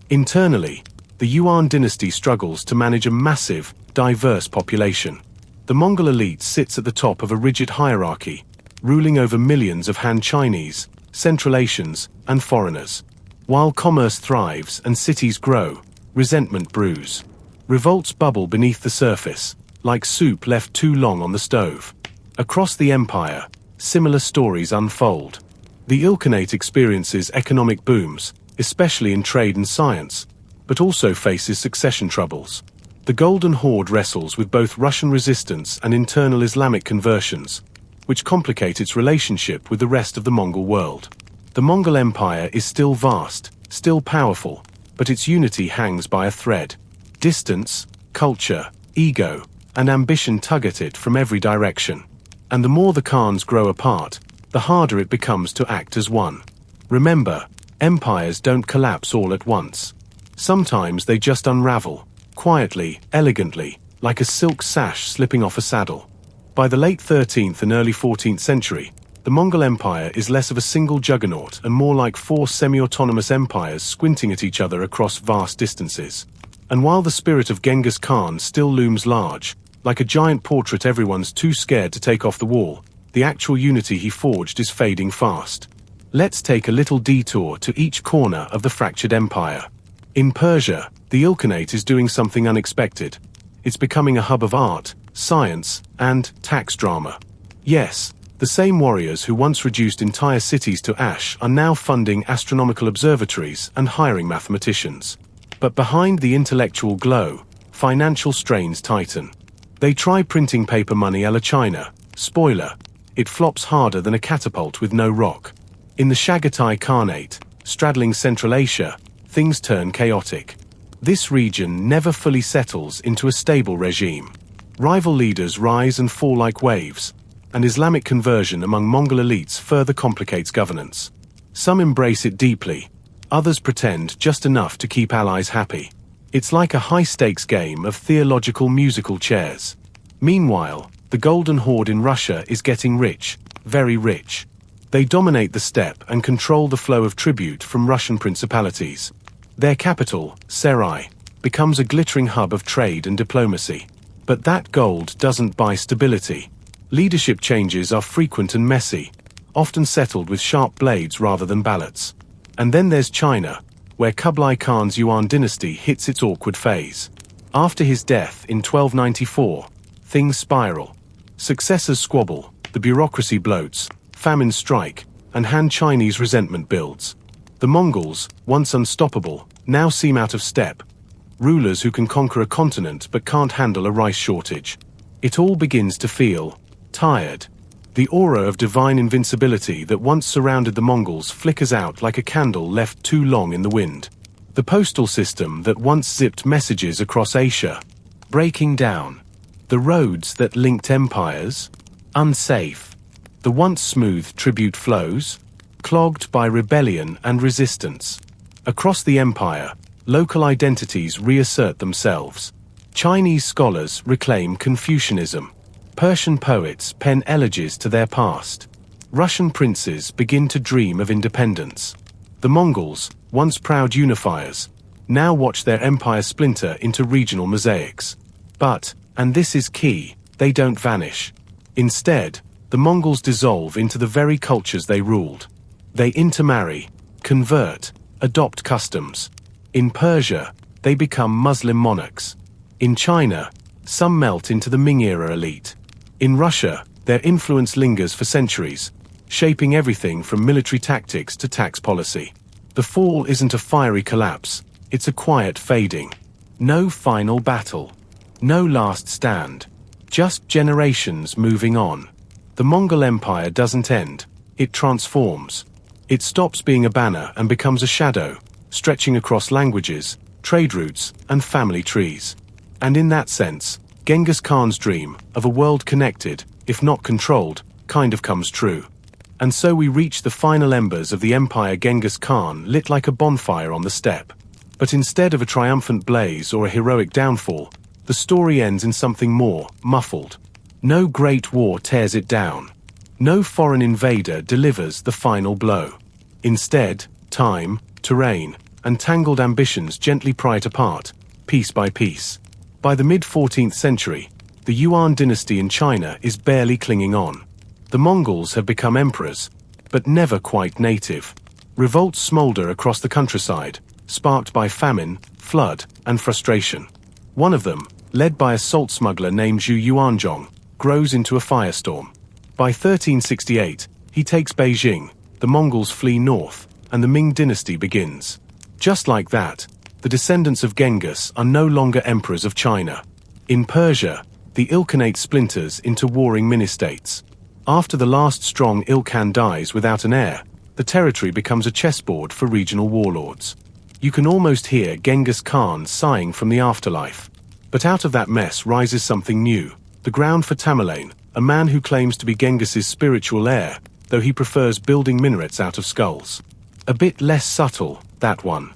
Internally, the Yuan dynasty struggles to manage a massive, diverse population. The Mongol elite sits at the top of a rigid hierarchy, ruling over millions of Han Chinese, Central Asians, and foreigners. While commerce thrives and cities grow, resentment brews. Revolts bubble beneath the surface, like soup left too long on the stove. Across the empire, similar stories unfold. The Ilkhanate experiences economic booms, especially in trade and science, but also faces succession troubles. The Golden Horde wrestles with both Russian resistance and internal Islamic conversions, which complicate its relationship with the rest of the Mongol world. The Mongol Empire is still vast, still powerful, but its unity hangs by a thread. Distance, culture, ego, and ambition tug at it from every direction. And the more the Khans grow apart, the harder it becomes to act as one. Remember, empires don't collapse all at once. Sometimes they just unravel, quietly, elegantly, like a silk sash slipping off a saddle. By the late 13th and early 14th century, the Mongol Empire is less of a single juggernaut and more like four semi-autonomous empires squinting at each other across vast distances. And while the spirit of Genghis Khan still looms large, like a giant portrait everyone's too scared to take off the wall, the actual unity he forged is fading fast. Let's take a little detour to each corner of the fractured empire. In Persia, the Ilkhanate is doing something unexpected. It's becoming a hub of art, science, and tax drama. Yes, the same warriors who once reduced entire cities to ash are now funding astronomical observatories and hiring mathematicians. But behind the intellectual glow, financial strains tighten. They try printing paper money a la China. Spoiler, it flops harder than a catapult with no rock. In the Chagatai Khanate, straddling Central Asia, things turn chaotic. This region never fully settles into a stable regime. Rival leaders rise and fall like waves, and Islamic conversion among Mongol elites further complicates governance. Some embrace it deeply, others pretend just enough to keep allies happy. It's like a high-stakes game of theological musical chairs. Meanwhile, the Golden Horde in Russia is getting rich, very rich. They dominate the steppe and control the flow of tribute from Russian principalities. Their capital, Sarai, becomes a glittering hub of trade and diplomacy. But that gold doesn't buy stability. Leadership changes are frequent and messy, often settled with sharp blades rather than ballots. And then there's China, where Kublai Khan's Yuan dynasty hits its awkward phase. After his death in 1294, things spiral. Successors squabble, the bureaucracy bloats, famines strike, and Han Chinese resentment builds. The Mongols, once unstoppable, now seem out of step. Rulers who can conquer a continent but can't handle a rice shortage. It all begins to feel tired. The aura of divine invincibility that once surrounded the Mongols flickers out like a candle left too long in the wind. The postal system that once zipped messages across Asia, breaking down. The roads that linked empires, unsafe. The once smooth tribute flows, clogged by rebellion and resistance. Across the empire, local identities reassert themselves. Chinese scholars reclaim Confucianism. Persian poets pen elegies to their past. Russian princes begin to dream of independence. The Mongols, once proud unifiers, now watch their empire splinter into regional mosaics. But, and this is key, they don't vanish. Instead, the Mongols dissolve into the very cultures they ruled. They intermarry, convert, adopt customs. In Persia, they become Muslim monarchs. In China, some melt into the Ming-era elite. In Russia, their influence lingers for centuries, shaping everything from military tactics to tax policy. The fall isn't a fiery collapse, it's a quiet fading. No final battle. No last stand. Just generations moving on. The Mongol Empire doesn't end, it transforms. It stops being a banner and becomes a shadow, stretching across languages, trade routes, and family trees. And in that sense, Genghis Khan's dream of a world connected, if not controlled, kind of comes true. And so we reach the final embers of the empire Genghis Khan lit like a bonfire on the steppe. But instead of a triumphant blaze or a heroic downfall, the story ends in something more muffled. No great war tears it down. No foreign invader delivers the final blow. Instead, time, terrain, and tangled ambitions gently pry it apart, piece by piece. By the mid-14th century, the Yuan dynasty in China is barely clinging on. The Mongols have become emperors, but never quite native. Revolts smolder across the countryside, sparked by famine, flood, and frustration. One of them, led by a salt smuggler named Zhu Yuanzhong, grows into a firestorm. By 1368, he takes Beijing, the Mongols flee north, and the Ming dynasty begins. Just like that, the descendants of Genghis are no longer emperors of China. In Persia, the Ilkhanate splinters into warring mini-states. After the last strong Ilkhan dies without an heir, the territory becomes a chessboard for regional warlords. You can almost hear Genghis Khan sighing from the afterlife. But out of that mess rises something new, the ground for Tamerlane, a man who claims to be Genghis's spiritual heir, though he prefers building minarets out of skulls. A bit less subtle, that one.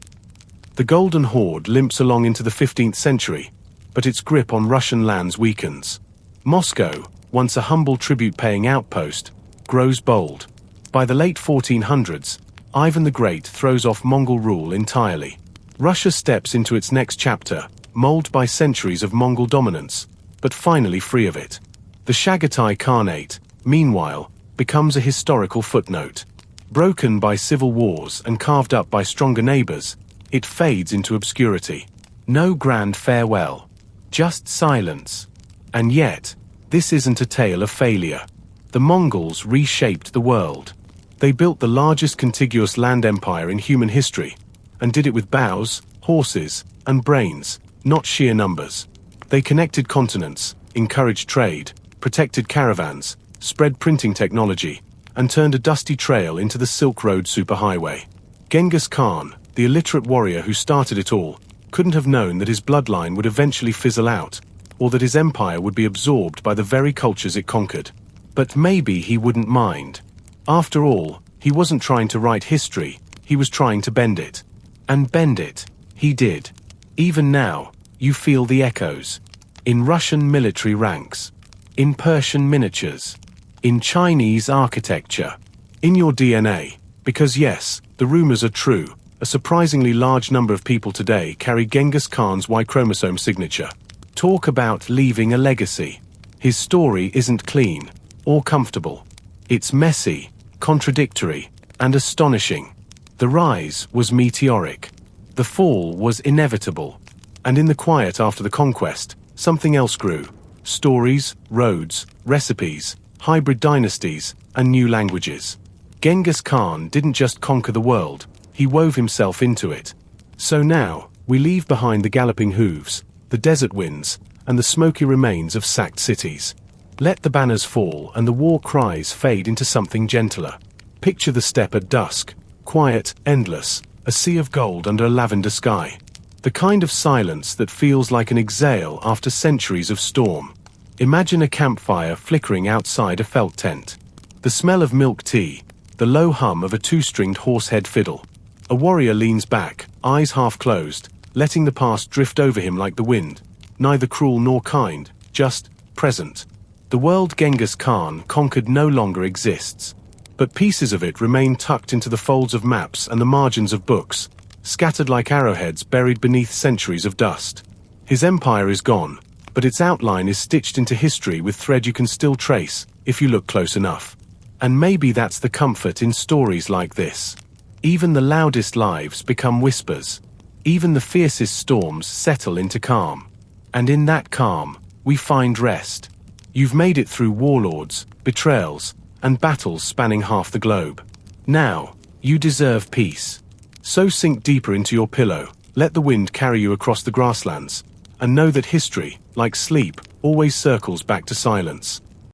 The Golden Horde limps along into the 15th century, but its grip on Russian lands weakens. Moscow, once a humble tribute-paying outpost, grows bold. By the late 1400s, Ivan the Great throws off Mongol rule entirely. Russia steps into its next chapter, molded by centuries of Mongol dominance, but finally free of it. The Chagatai Khanate, meanwhile, becomes a historical footnote. Broken by civil wars and carved up by stronger neighbors, it fades into obscurity. No grand farewell. Just silence. And yet, this isn't a tale of failure. The Mongols reshaped the world. They built the largest contiguous land empire in human history, and did it with bows, horses, and brains, not sheer numbers. They connected continents, encouraged trade, protected caravans, spread printing technology, and turned a dusty trail into the Silk Road superhighway. Genghis Khan, the illiterate warrior who started it all, couldn't have known that his bloodline would eventually fizzle out, or that his empire would be absorbed by the very cultures it conquered. But maybe he wouldn't mind. After all, he wasn't trying to write history, he was trying to bend it. And bend it, he did. Even now, you feel the echoes. In Russian military ranks. In Persian miniatures. In Chinese architecture. In your DNA. Because yes, the rumors are true. A surprisingly large number of people today carry Genghis Khan's Y chromosome signature. Talk about leaving a legacy. His story isn't clean, or comfortable. It's messy, contradictory, and astonishing. The rise was meteoric. The fall was inevitable. And in the quiet after the conquest, something else grew. Stories, roads, recipes, hybrid dynasties, and new languages. Genghis Khan didn't just conquer the world, he wove himself into it. So now, we leave behind the galloping hooves, the desert winds, and the smoky remains of sacked cities. Let the banners fall and the war cries fade into something gentler. Picture the steppe at dusk, quiet, endless, a sea of gold under a lavender sky. The kind of silence that feels like an exhale after centuries of storm. Imagine a campfire flickering outside a felt tent. The smell of milk tea, the low hum of a two-stringed horsehead fiddle. A warrior leans back, eyes half closed, letting the past drift over him like the wind, neither cruel nor kind, just present. The world Genghis Khan conquered no longer exists, but pieces of it remain tucked into the folds of maps and the margins of books, scattered like arrowheads buried beneath centuries of dust. His empire is gone, but its outline is stitched into history with thread you can still trace, if you look close enough. And maybe that's the comfort in stories like this. Even the loudest lives become whispers. Even the fiercest storms settle into calm. And in that calm, we find rest. You've made it through warlords, betrayals, and battles spanning half the globe. Now, you deserve peace. So sink deeper into your pillow, let the wind carry you across the grasslands, and know that history, like sleep, always circles back to silence.